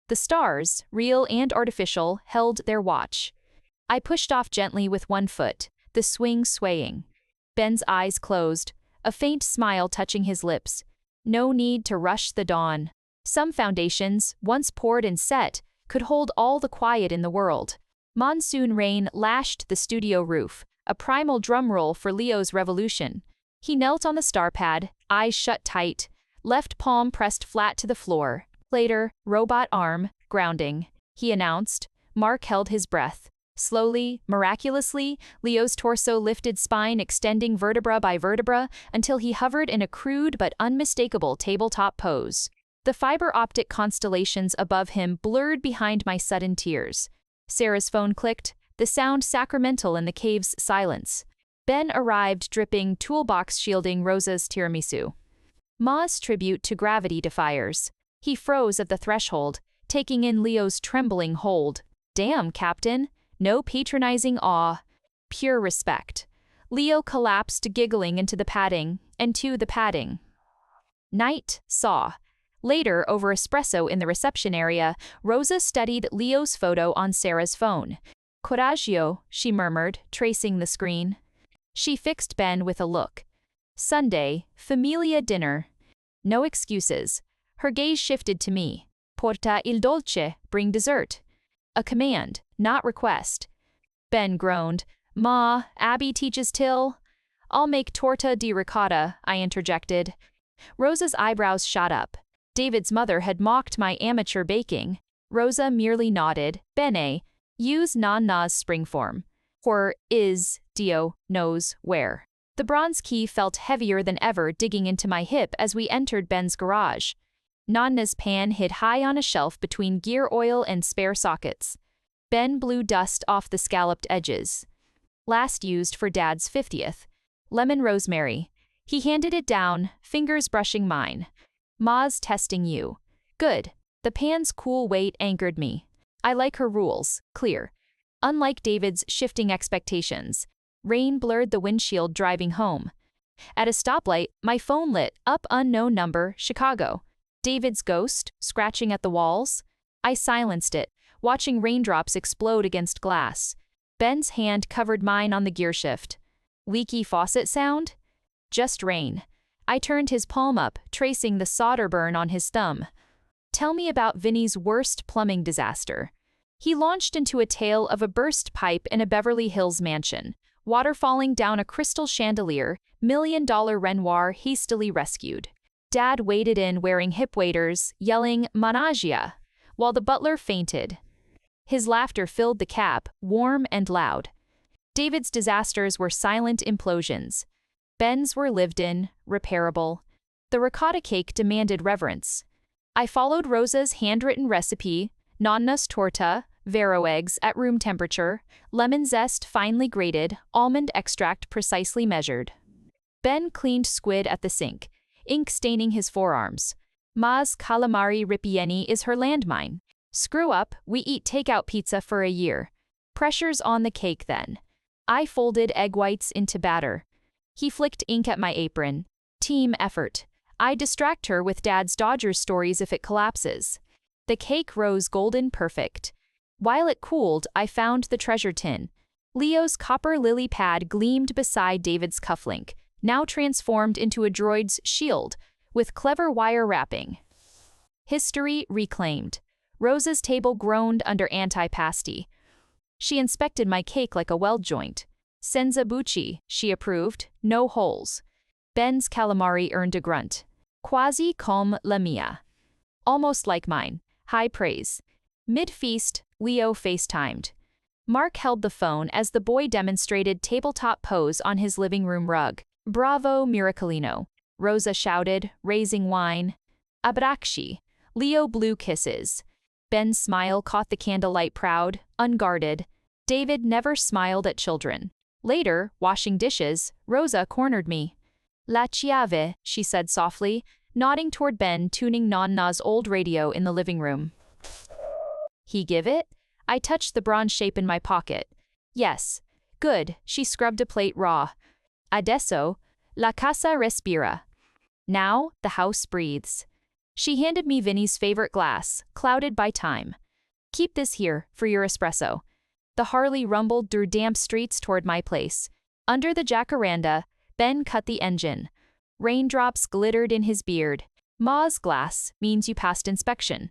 The stars, real and artificial, held their watch. I pushed off gently with one foot, the swing swaying. Ben's eyes closed, a faint smile touching his lips. No need to rush the dawn. Some foundations, once poured and set, could hold all the quiet in the world. Monsoon rain lashed the studio roof, a primal drum roll for Leo's revolution. He knelt on the star pad, eyes shut tight, left palm pressed flat to the floor. Later, robot arm, grounding. He announced. Mark held his breath. Slowly, miraculously, Leo's torso lifted, spine extending vertebra by vertebra until he hovered in a crude but unmistakable tabletop pose. The fiber optic constellations above him blurred behind my sudden tears. Sarah's phone clicked, the sound sacramental in the cave's silence. Ben arrived dripping toolbox shielding Rosa's tiramisu. Ma's tribute to gravity defiers. He froze at the threshold, taking in Leo's trembling hold. Damn, Captain. No patronizing awe. Pure respect. Leo collapsed, giggling into the padding, and to the padding. Night saw. Later, over espresso in the reception area, Rosa studied Leo's photo on Sarah's phone. "Coraggio," she murmured, tracing the screen. She fixed Ben with a look. "Sunday, familia dinner." No excuses. Her gaze shifted to me. "Porta il dolce," bring dessert. A command, not request. Ben groaned. "Ma, Abby teaches till." "I'll make torta di ricotta," I interjected. Rosa's eyebrows shot up. David's mother had mocked my amateur baking. Rosa merely nodded. "Bene. Use Nana's spring form." Or is, Dio knows where. The bronze key felt heavier than ever digging into my hip as we entered Ben's garage. Nonna's pan hid high on a shelf between gear oil and spare sockets. Ben blew dust off the scalloped edges. Last used for Dad's 50th. Lemon rosemary. He handed it down, fingers brushing mine. Ma's testing you. Good. The pan's cool weight anchored me. I like her rules, clear. Unlike David's shifting expectations. Rain blurred the windshield driving home. At a stoplight, my phone lit up unknown number, Chicago. David's ghost, scratching at the walls. I silenced it, watching raindrops explode against glass. Ben's hand covered mine on the gearshift. Leaky faucet sound? Just rain. I turned his palm up, tracing the solder burn on his thumb. Tell me about Vinny's worst plumbing disaster. He launched into a tale of a burst pipe in a Beverly Hills mansion, water falling down a crystal chandelier, $1 million Renoir hastily rescued. Dad waded in wearing hip waders, yelling "Managia," while the butler fainted. His laughter filled the cab, warm and loud. David's disasters were silent implosions. Ben's were lived in, repairable. The ricotta cake demanded reverence. I followed Rosa's handwritten recipe, nonna's torta, Vero eggs at room temperature, lemon zest finely grated, almond extract precisely measured. Ben cleaned squid at the sink, ink staining his forearms. Ma's calamari ripieni is her landmine. Screw up, we eat takeout pizza for a year. Pressure's on the cake then. I folded egg whites into batter. He flicked ink at my apron. Team effort. I distract her with Dad's Dodgers stories if it collapses. The cake rose golden perfect. While it cooled, I found the treasure tin. Leo's copper lily pad gleamed beside David's cufflink, now transformed into a droid's shield, with clever wire wrapping. History reclaimed. Rosa's table groaned under antipasti. She inspected my cake like a weld joint. Senza bucci, she approved, no holes. Ben's calamari earned a grunt. Quasi comme la mia. Almost like mine. High praise. Mid-feast, Leo FaceTimed. Mark held the phone as the boy demonstrated tabletop pose on his living room rug. Bravo, Miracolino. Rosa shouted, raising wine. Abbracci. Leo blew kisses. Ben's smile caught the candlelight proud, unguarded. David never smiled at children. Later, washing dishes, Rosa cornered me. La chiave, she said softly, nodding toward Ben tuning Nonna's old radio in the living room. He give it? I touched the bronze shape in my pocket. Yes. Good, she scrubbed a plate raw. Adesso, la casa respira. Now, the house breathes. She handed me Vinny's favorite glass, clouded by time. Keep this here, for your espresso. The Harley rumbled through damp streets toward my place. Under the jacaranda, Ben cut the engine. Raindrops glittered in his beard. Ma's glass means you passed inspection.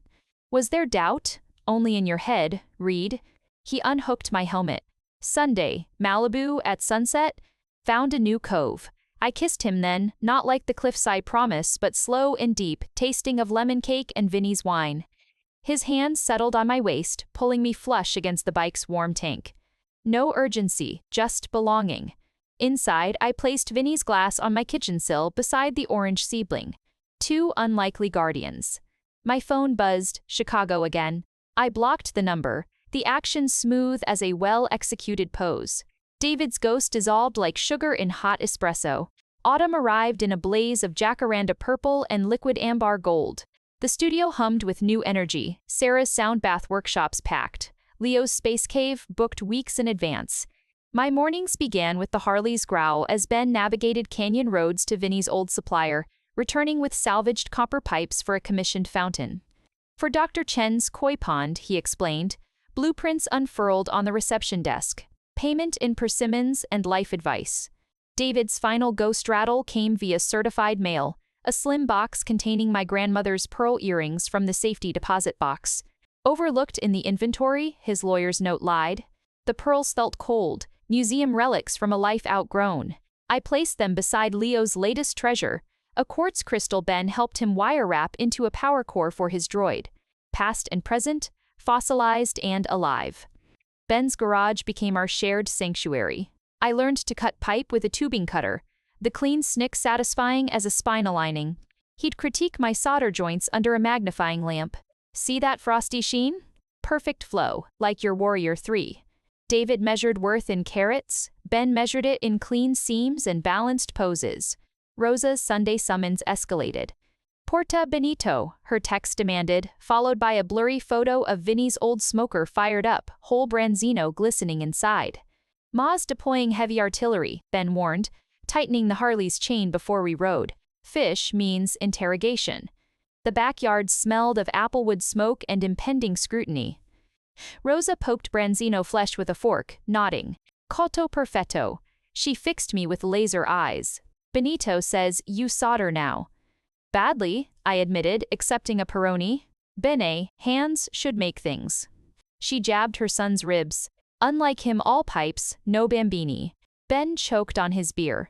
Was there doubt? Only in your head, Reed. He unhooked my helmet. Sunday, Malibu at sunset. Found a new cove. I kissed him then, not like the cliffside promise, but slow and deep, tasting of lemon cake and Vinny's wine. His hands settled on my waist, pulling me flush against the bike's warm tank. No urgency, just belonging. Inside, I placed Vinny's glass on my kitchen sill beside the orange seedling. Two unlikely guardians. My phone buzzed, Chicago again. I blocked the number, the action smooth as a well-executed pose. David's ghost dissolved like sugar in hot espresso. Autumn arrived in a blaze of jacaranda purple and liquid amber gold. The studio hummed with new energy, Sarah's sound bath workshops packed. Leo's space cave booked weeks in advance. My mornings began with the Harley's growl as Ben navigated canyon roads to Vinny's old supplier, returning with salvaged copper pipes for a commissioned fountain. For Dr. Chen's koi pond, he explained, blueprints unfurled on the reception desk, payment in persimmons and life advice. David's final ghost rattle came via certified mail, a slim box containing my grandmother's pearl earrings from the safety deposit box. Overlooked in the inventory, his lawyer's note lied. The pearls felt cold, museum relics from a life outgrown. I placed them beside Leo's latest treasure, a quartz crystal Ben helped him wire wrap into a power core for his droid. Past and present, fossilized and alive. Ben's garage became our shared sanctuary. I learned to cut pipe with a tubing cutter, the clean snick satisfying as a spine aligning. He'd critique my solder joints under a magnifying lamp. See that frosty sheen? Perfect flow, like your Warrior 3. David measured worth in carats, Ben measured it in clean seams and balanced poses. Rosa's Sunday summons escalated. Porta Benito, her text demanded, followed by a blurry photo of Vinny's old smoker fired up, whole branzino glistening inside. Ma's deploying heavy artillery, Ben warned, tightening the Harley's chain before we rode. Fish means interrogation. The backyard smelled of applewood smoke and impending scrutiny. Rosa poked branzino flesh with a fork, nodding. Cotto perfetto. She fixed me with laser eyes. Benito says you solder now. Badly, I admitted, accepting a Peroni. Bene, hands should make things. She jabbed her son's ribs. Unlike him, all pipes, no bambini. Ben choked on his beer.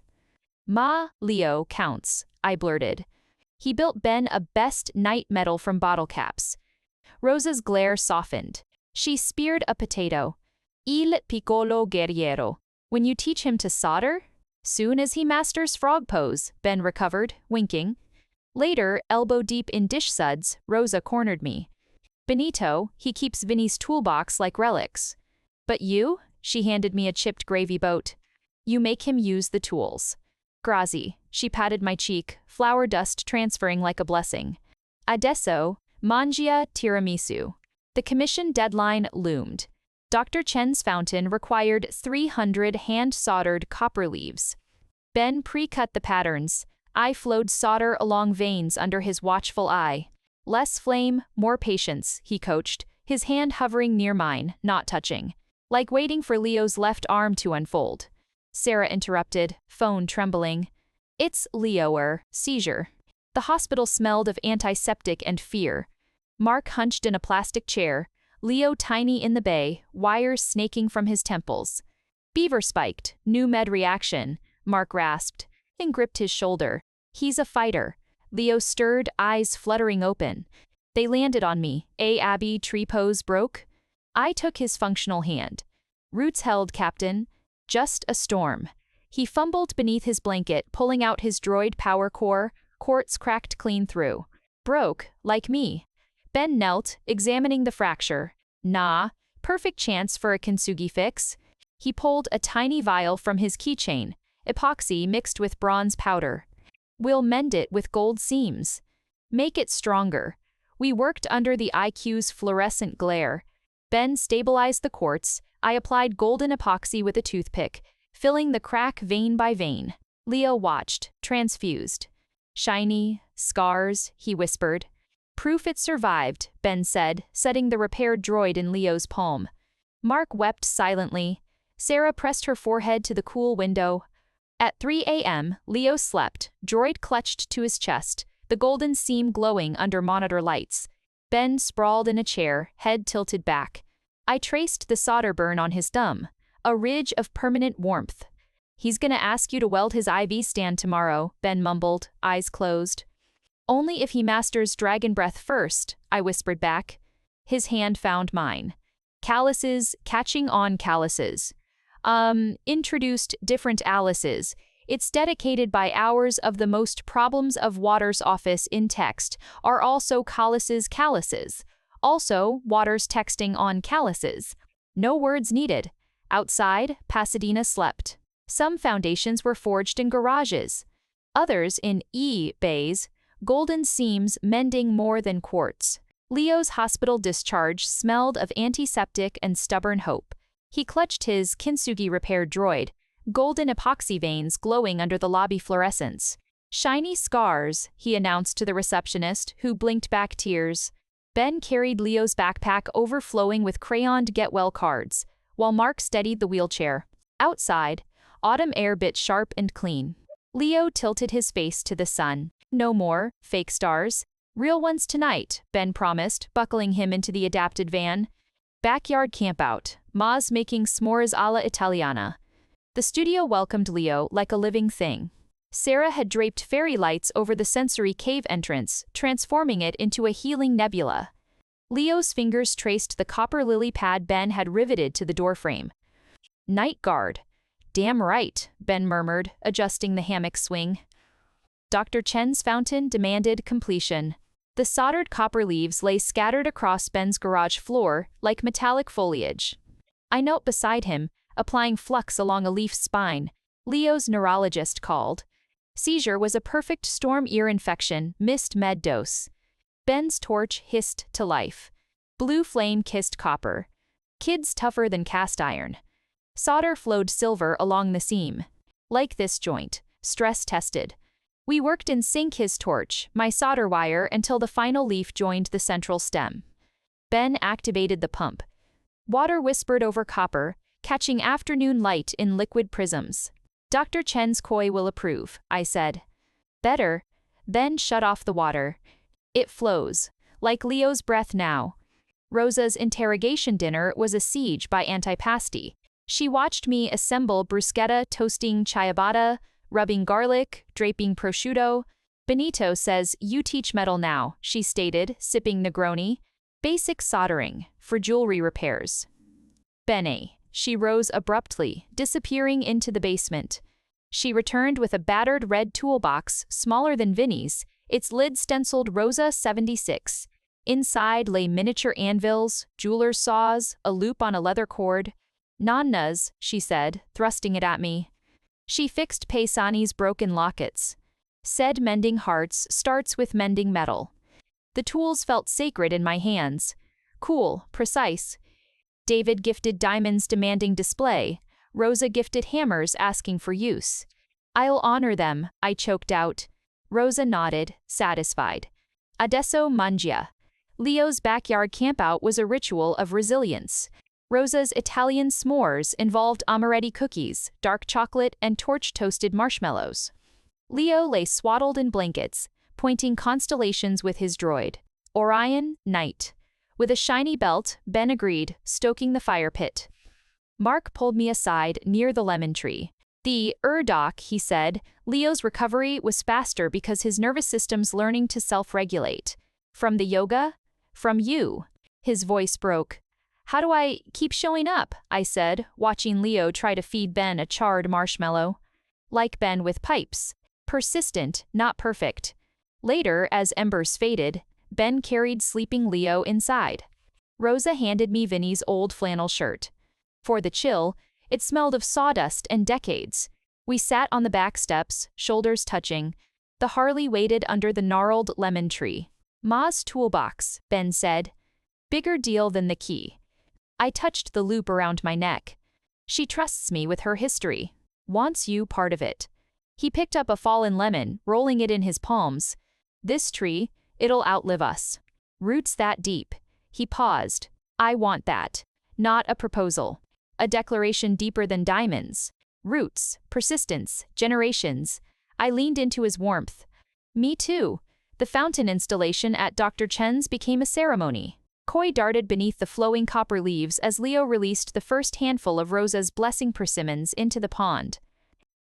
Ma, Leo, counts, I blurted. He built Ben a best night medal from bottle caps. Rosa's glare softened. She speared a potato. Il piccolo guerriero. When you teach him to solder? Soon as he masters frog pose, Ben recovered, winking. Later, elbow deep in dish suds, Rosa cornered me. Benito, he keeps Vinny's toolbox like relics. But you? She handed me a chipped gravy boat. You make him use the tools. Grazie, she patted my cheek, flour dust transferring like a blessing. Adesso, mangia tiramisu. The commission deadline loomed. Dr. Chen's fountain required 300 hand-soldered copper leaves. Ben pre-cut the patterns. I flowed solder along veins under his watchful eye. Less flame, more patience, he coached, his hand hovering near mine, not touching. Like waiting for Leo's left arm to unfold. Sarah interrupted, phone trembling. It's seizure. The hospital smelled of antiseptic and fear. Mark hunched in a plastic chair, Leo tiny in the bay, wires snaking from his temples. Beaver spiked, new med reaction, Mark rasped, and gripped his shoulder. He's a fighter. Leo stirred, eyes fluttering open. They landed on me. Abby, tree pose broke. I took his functional hand. Roots held, Captain. Just a storm. He fumbled beneath his blanket, pulling out his droid power core, quartz cracked clean through. Broke, like me. Ben knelt, examining the fracture. Nah, perfect chance for a kintsugi fix. He pulled a tiny vial from his keychain, epoxy mixed with bronze powder. We'll mend it with gold seams. Make it stronger. We worked under the IQ's fluorescent glare. Ben stabilized the quartz. I applied golden epoxy with a toothpick, filling the crack vein by vein. Leo watched, transfused. Shiny, scars, he whispered. Proof it survived, Ben said, setting the repaired droid in Leo's palm. Mark wept silently. Sarah pressed her forehead to the cool window. At 3 a.m., Leo slept, droid clutched to his chest, the golden seam glowing under monitor lights. Ben sprawled in a chair, head tilted back. I traced the solder burn on his thumb, a ridge of permanent warmth. He's gonna ask you to weld his IV stand tomorrow, Ben mumbled, eyes closed. Only if he masters dragon breath first, I whispered back. His hand found mine. Calluses, catching on calluses. Introduced different Alices. It's dedicated by hours of the most problems of Waters' office in text are also calluses. Also, Waters texting on calluses. No words needed. Outside, Pasadena slept. Some foundations were forged in garages. Others in bays. Golden seams mending more than quartz. Leo's hospital discharge smelled of antiseptic and stubborn hope. He clutched his kintsugi repaired droid, golden epoxy veins glowing under the lobby fluorescence. Shiny scars, he announced to the receptionist, who blinked back tears. Ben carried Leo's backpack overflowing with crayoned get-well cards, while Mark steadied the wheelchair. Outside, autumn air bit sharp and clean. Leo tilted his face to the sun. No more fake stars. Real ones tonight, Ben promised, buckling him into the adapted van. Backyard campout. Ma's making s'mores a la Italiana. The studio welcomed Leo like a living thing. Sarah had draped fairy lights over the sensory cave entrance, transforming it into a healing nebula. Leo's fingers traced the copper lily pad Ben had riveted to the doorframe. Night guard. Damn right, Ben murmured, adjusting the hammock swing. Dr. Chen's fountain demanded completion. The soldered copper leaves lay scattered across Ben's garage floor like metallic foliage. I knelt beside him, applying flux along a leaf's spine. Leo's neurologist called. Seizure was a perfect storm ear infection, missed med dose. Ben's torch hissed to life. Blue flame kissed copper. Kids tougher than cast iron. Solder flowed silver along the seam. Like this joint, stress tested. We worked in sync, his torch, my solder wire, until the final leaf joined the central stem. Ben activated the pump. Water whispered over copper, catching afternoon light in liquid prisms. Dr. Chen's koi will approve, I said. Better. Ben shut off the water. It flows, like Leo's breath now. Rosa's interrogation dinner was a siege by antipasti. She watched me assemble bruschetta, toasting ciabatta, rubbing garlic, draping prosciutto. Benito says, "You teach metal now," she stated, sipping Negroni. Basic soldering, for jewelry repairs. Bene. She rose abruptly, disappearing into the basement. She returned with a battered red toolbox, smaller than Vinny's, its lid stenciled Rosa 76. Inside lay miniature anvils, jeweler's saws, a loop on a leather cord. Nonnas, she said, thrusting it at me. She fixed Paisani's broken lockets. Said mending hearts starts with mending metal. The tools felt sacred in my hands. Cool, precise. David gifted diamonds demanding display. Rosa gifted hammers asking for use. I'll honor them, I choked out. Rosa nodded, satisfied. Adesso mangia. Leo's backyard campout was a ritual of resilience. Rosa's Italian s'mores involved amaretti cookies, dark chocolate, and torch-toasted marshmallows. Leo lay swaddled in blankets, pointing constellations with his droid. Orion, night. With a shiny belt, Ben agreed, stoking the fire pit. Mark pulled me aside near the lemon tree. The doc, he said, Leo's recovery was faster because his nervous system's learning to self-regulate. From the yoga? From you. His voice broke. How do I keep showing up? I said, watching Leo try to feed Ben a charred marshmallow. Like Ben with pipes. Persistent, not perfect. Later, as embers faded, Ben carried sleeping Leo inside. Rosa handed me Vinny's old flannel shirt. For the chill, it smelled of sawdust and decades. We sat on the back steps, shoulders touching. The Harley waited under the gnarled lemon tree. Ma's toolbox, Ben said. Bigger deal than the key. I touched the loop around my neck. She trusts me with her history. Wants you part of it. He picked up a fallen lemon, rolling it in his palms. This tree, it'll outlive us. Roots that deep. He paused. I want that. Not a proposal. A declaration deeper than diamonds. Roots, persistence, generations. I leaned into his warmth. Me too. The fountain installation at Dr. Chen's became a ceremony. Koi darted beneath the flowing copper leaves as Leo released the first handful of Rosa's blessing persimmons into the pond.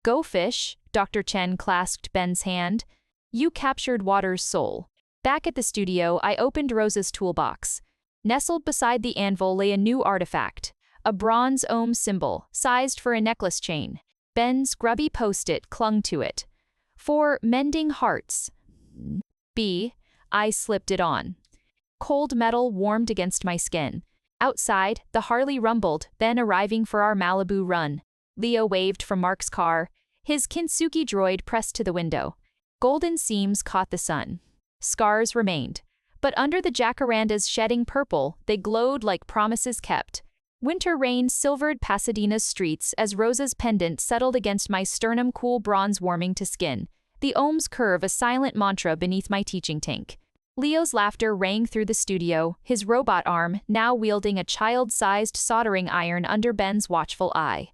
Go fish, Dr. Chen clasped Ben's hand. You captured water's soul. Back at the studio, I opened Rosa's toolbox. Nestled beside the anvil lay a new artifact. A bronze ohm symbol, sized for a necklace chain. Ben's grubby post-it clung to it. For mending hearts. I slipped it on. Cold metal warmed against my skin. Outside, the Harley rumbled, then arriving for our Malibu run. Leo waved from Mark's car. His Kintsugi droid pressed to the window. Golden seams caught the sun. Scars remained. But under the jacarandas shedding purple, they glowed like promises kept. Winter rain silvered Pasadena's streets as Rosa's pendant settled against my sternum, cool bronze warming to skin. The ohms curve a silent mantra beneath my teaching tank. Leo's laughter rang through the studio, his robot arm now wielding a child-sized soldering iron under Ben's watchful eye.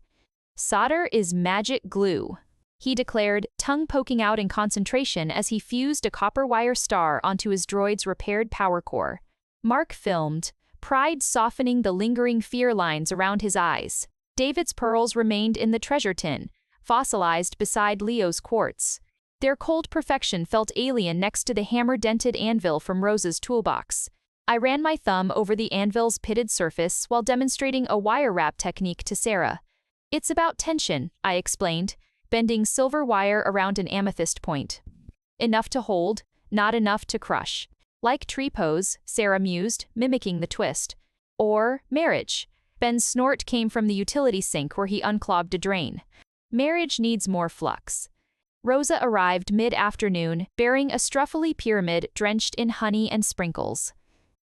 Solder is magic glue, he declared, tongue poking out in concentration as he fused a copper wire star onto his droid's repaired power core. Mark filmed, pride softening the lingering fear lines around his eyes. David's pearls remained in the treasure tin, fossilized beside Leo's quartz. Their cold perfection felt alien next to the hammer-dented anvil from Rosa's toolbox. I ran my thumb over the anvil's pitted surface while demonstrating a wire wrap technique to Sarah. It's about tension, I explained, bending silver wire around an amethyst point. Enough to hold, not enough to crush. Like tree pose, Sarah mused, mimicking the twist. Or marriage. Ben's snort came from the utility sink where he unclogged a drain. Marriage needs more flux. Rosa arrived mid-afternoon, bearing a struffly pyramid drenched in honey and sprinkles.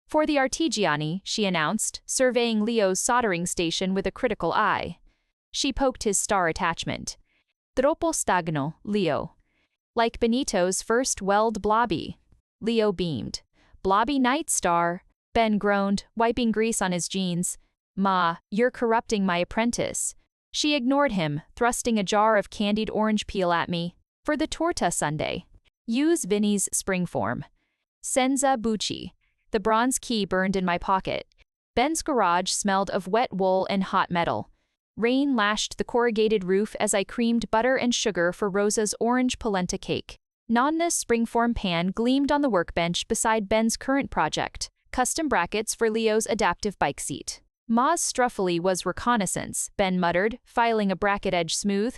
For the Artigiani, she announced, surveying Leo's soldering station with a critical eye. She poked his star attachment. Troppo stagno, Leo. Like Benito's first weld blobby. Leo beamed. Blobby night star. Ben groaned, wiping grease on his jeans. Ma, you're corrupting my apprentice. She ignored him, thrusting a jar of candied orange peel at me. For the torta sundae. Use Vinny's spring form. Senza bucci. The bronze key burned in my pocket. Ben's garage smelled of wet wool and hot metal. Rain lashed the corrugated roof as I creamed butter and sugar for Rosa's orange polenta cake. Nonna's springform pan gleamed on the workbench beside Ben's current project, custom brackets for Leo's adaptive bike seat. Ma's struffly was reconnaissance, Ben muttered, filing a bracket edge smooth.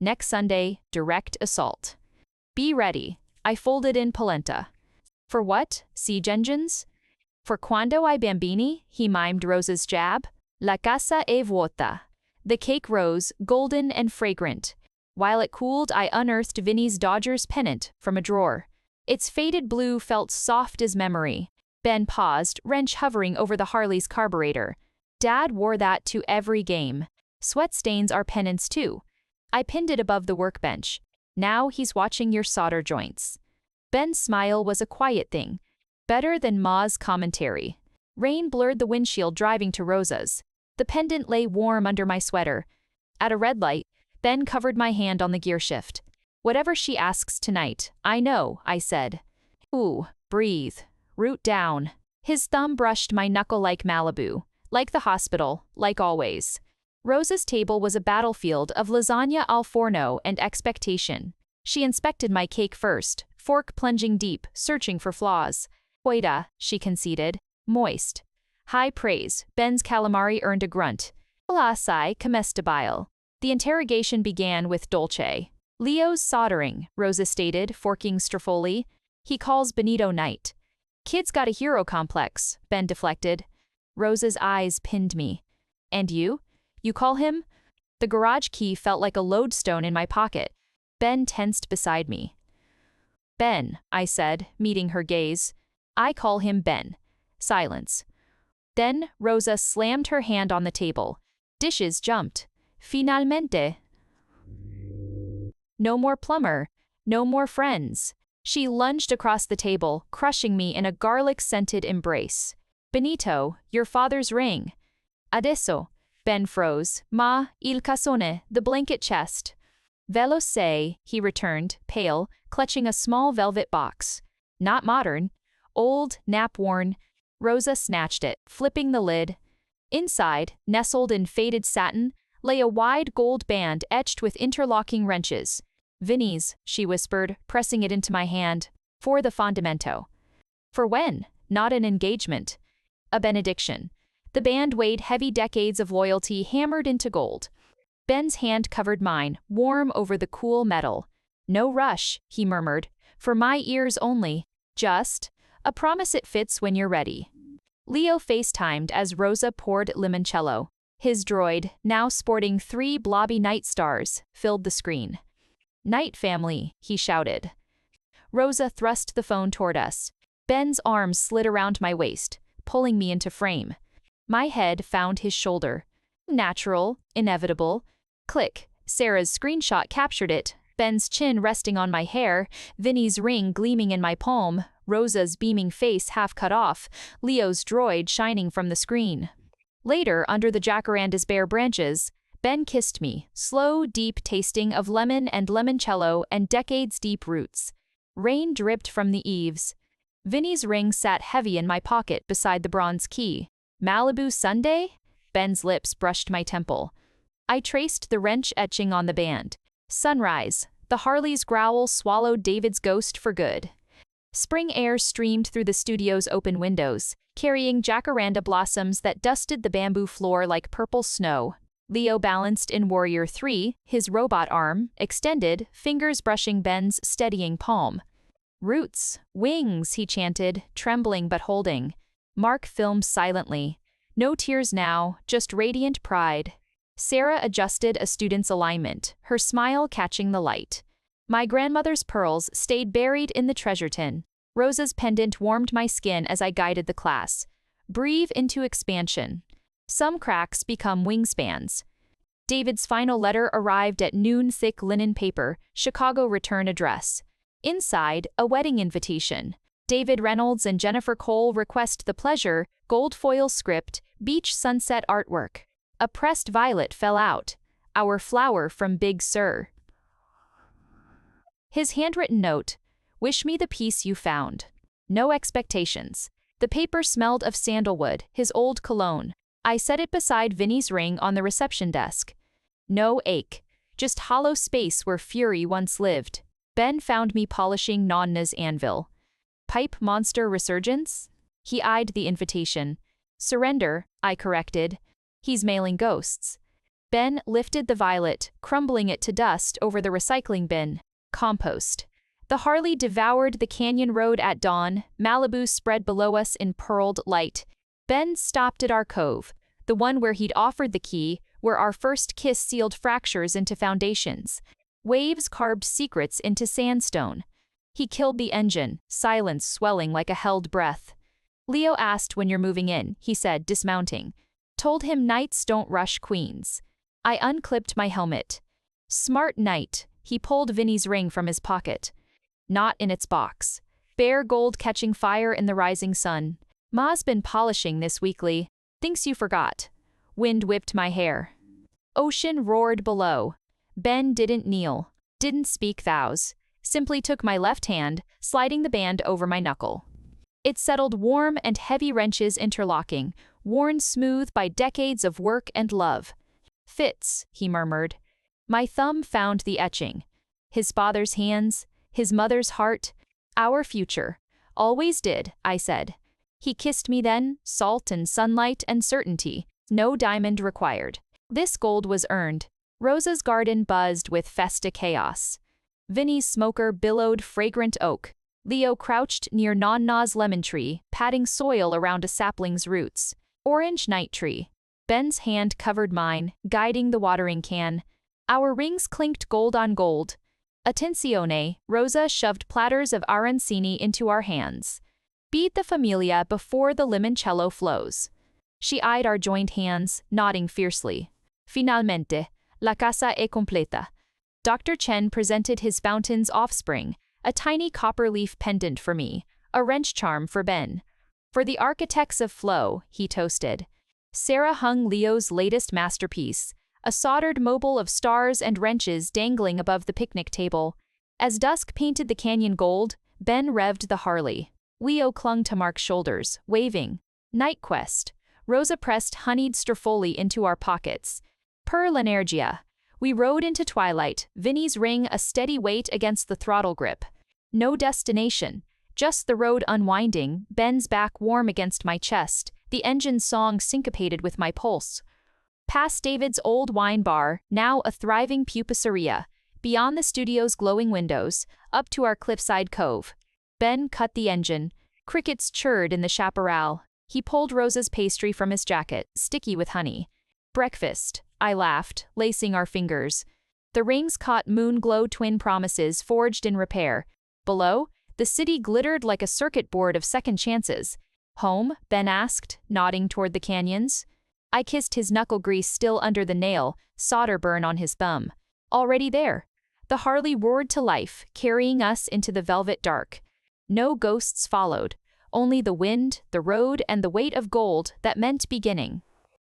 Next Sunday, direct assault. Be ready. I folded in polenta. For what? Siege engines? For quando I bambini, he mimed Rosa's jab. La casa è vuota. The cake rose, golden and fragrant. While it cooled, I unearthed Vinny's Dodgers pennant from a drawer. Its faded blue felt soft as memory. Ben paused, wrench hovering over the Harley's carburetor. Dad wore that to every game. Sweat stains are pennants too. I pinned it above the workbench. Now he's watching your solder joints. Ben's smile was a quiet thing. Better than Ma's commentary. Rain blurred the windshield driving to Rosa's. The pendant lay warm under my sweater. At a red light, Ben covered my hand on the gear shift. Whatever she asks tonight, I know, I said. Ooh, breathe. Root down. His thumb brushed my knuckle like Malibu. Like the hospital, like always. Rosa's table was a battlefield of lasagna al forno and expectation. She inspected my cake first, fork plunging deep, searching for flaws. Oida, she conceded. Moist. High praise, Ben's calamari earned a grunt. Assai comestibile. The interrogation began with dolce. Leo's soldering, Rosa stated, forking Strafoli. He calls Benito Knight. Kid's got a hero complex, Ben deflected. Rosa's eyes pinned me. And you? You call him? The garage key felt like a lodestone in my pocket. Ben tensed beside me. Ben, I said, meeting her gaze. I call him Ben. Silence. Then Rosa slammed her hand on the table. Dishes jumped. Finalmente. No more plumber. No more friends. She lunged across the table, crushing me in a garlic-scented embrace. Benito, your father's ring. Adesso. Ben froze. Ma, il cassone, the blanket chest. Velo se, he returned, pale, clutching a small velvet box. Not modern. Old, nap-worn. Rosa snatched it, flipping the lid. Inside, nestled in faded satin, lay a wide gold band etched with interlocking wrenches. Vinny's, she whispered, pressing it into my hand. For the fondamento. For when? Not an engagement. A benediction. The band weighed heavy decades of loyalty hammered into gold. Ben's hand covered mine, warm over the cool metal. No rush, he murmured. For my ears only. Just a promise it fits when you're ready. Leo FaceTimed as Rosa poured limoncello. His droid, now sporting 3 blobby night stars, filled the screen. Night family, he shouted. Rosa thrust the phone toward us. Ben's arm slid around my waist, pulling me into frame. My head found his shoulder. Natural, inevitable. Click. Sarah's screenshot captured it. Ben's chin resting on my hair, Vinny's ring gleaming in my palm, Rosa's beaming face half cut off, Leo's droid shining from the screen. Later, under the jacaranda's bare branches, Ben kissed me, slow, deep tasting of lemon and limoncello and decades-deep roots. Rain dripped from the eaves. Vinny's ring sat heavy in my pocket beside the bronze key. Malibu Sunday? Ben's lips brushed my temple. I traced the wrench etching on the band. Sunrise. The Harley's growl swallowed David's ghost for good. Spring air streamed through the studio's open windows, carrying jacaranda blossoms that dusted the bamboo floor like purple snow. Leo balanced in Warrior 3, his robot arm, extended, fingers brushing Ben's steadying palm. Roots, wings, he chanted, trembling but holding. Mark filmed silently. No tears now, just radiant pride. Sarah adjusted a student's alignment, her smile catching the light. My grandmother's pearls stayed buried in the treasure tin. Rosa's pendant warmed my skin as I guided the class. Breathe into expansion. Some cracks become wingspans. David's final letter arrived at noon, thick linen paper, Chicago return address. Inside, a wedding invitation. David Reynolds and Jennifer Cole request the pleasure, gold foil script, beach sunset artwork. A pressed violet fell out. Our flower from Big Sur. His handwritten note, wish me the peace you found. No expectations. The paper smelled of sandalwood, his old cologne. I set it beside Vinny's ring on the reception desk. No ache, just hollow space where fury once lived. Ben found me polishing Nonna's anvil. Pipe monster resurgence? He eyed the invitation. Surrender, I corrected. He's mailing ghosts. Ben lifted the violet, crumbling it to dust over the recycling bin. Compost. The Harley devoured the canyon road at dawn, Malibu spread below us in pearled light. Ben stopped at our cove, the one where he'd offered the key, where our first kiss sealed fractures into foundations. Waves carved secrets into sandstone. He killed the engine, silence swelling like a held breath. Leo asked when you're moving in, he said, dismounting. Told him knights don't rush queens. I unclipped my helmet. Smart knight, he pulled Vinny's ring from his pocket. Not in its box. Bare gold catching fire in the rising sun. Ma's been polishing this weekly. Thinks you forgot. Wind whipped my hair. Ocean roared below. Ben didn't kneel, didn't speak vows, simply took my left hand, sliding the band over my knuckle. It settled warm and heavy wrenches interlocking, worn smooth by decades of work and love. Fits, he murmured. My thumb found the etching. His father's hands, his mother's heart, our future. Always did, I said. He kissed me then, salt and sunlight and certainty, no diamond required. This gold was earned. Rosa's garden buzzed with festa chaos. Vinny's smoker billowed fragrant oak. Leo crouched near Nonna's lemon tree, patting soil around a sapling's roots. Orange night tree. Ben's hand covered mine, guiding the watering can. Our rings clinked gold on gold. Attenzione, Rosa shoved platters of arancini into our hands. Beat the familia before the limoncello flows. She eyed our joined hands, nodding fiercely. Finalmente, la casa è completa. Dr. Chen presented his fountain's offspring, a tiny copper leaf pendant for me, a wrench charm for Ben. For the architects of flow, he toasted. Sarah hung Leo's latest masterpiece, a soldered mobile of stars and wrenches dangling above the picnic table. As dusk painted the canyon gold, Ben revved the Harley. Leo clung to Mark's shoulders, waving. Night quest. Rosa pressed honeyed Strafoli into our pockets. Per l'energia. We rode into twilight, Vinny's ring a steady weight against the throttle grip. No destination, just the road unwinding, Ben's back warm against my chest, the engine's song syncopated with my pulse. Past David's old wine bar, now a thriving pupuseria, beyond the studio's glowing windows, up to our cliffside cove. Ben cut the engine. Crickets chirred in the chaparral. He pulled Rosa's pastry from his jacket, sticky with honey. Breakfast, I laughed, lacing our fingers. The rings caught moon-glow twin promises forged in repair. Below, the city glittered like a circuit board of second chances. Home? Ben asked, nodding toward the canyons. I kissed his knuckle grease still under the nail, solder burn on his thumb. Already there. The Harley roared to life, carrying us into the velvet dark. No ghosts followed, only the wind, the road, and the weight of gold that meant beginning.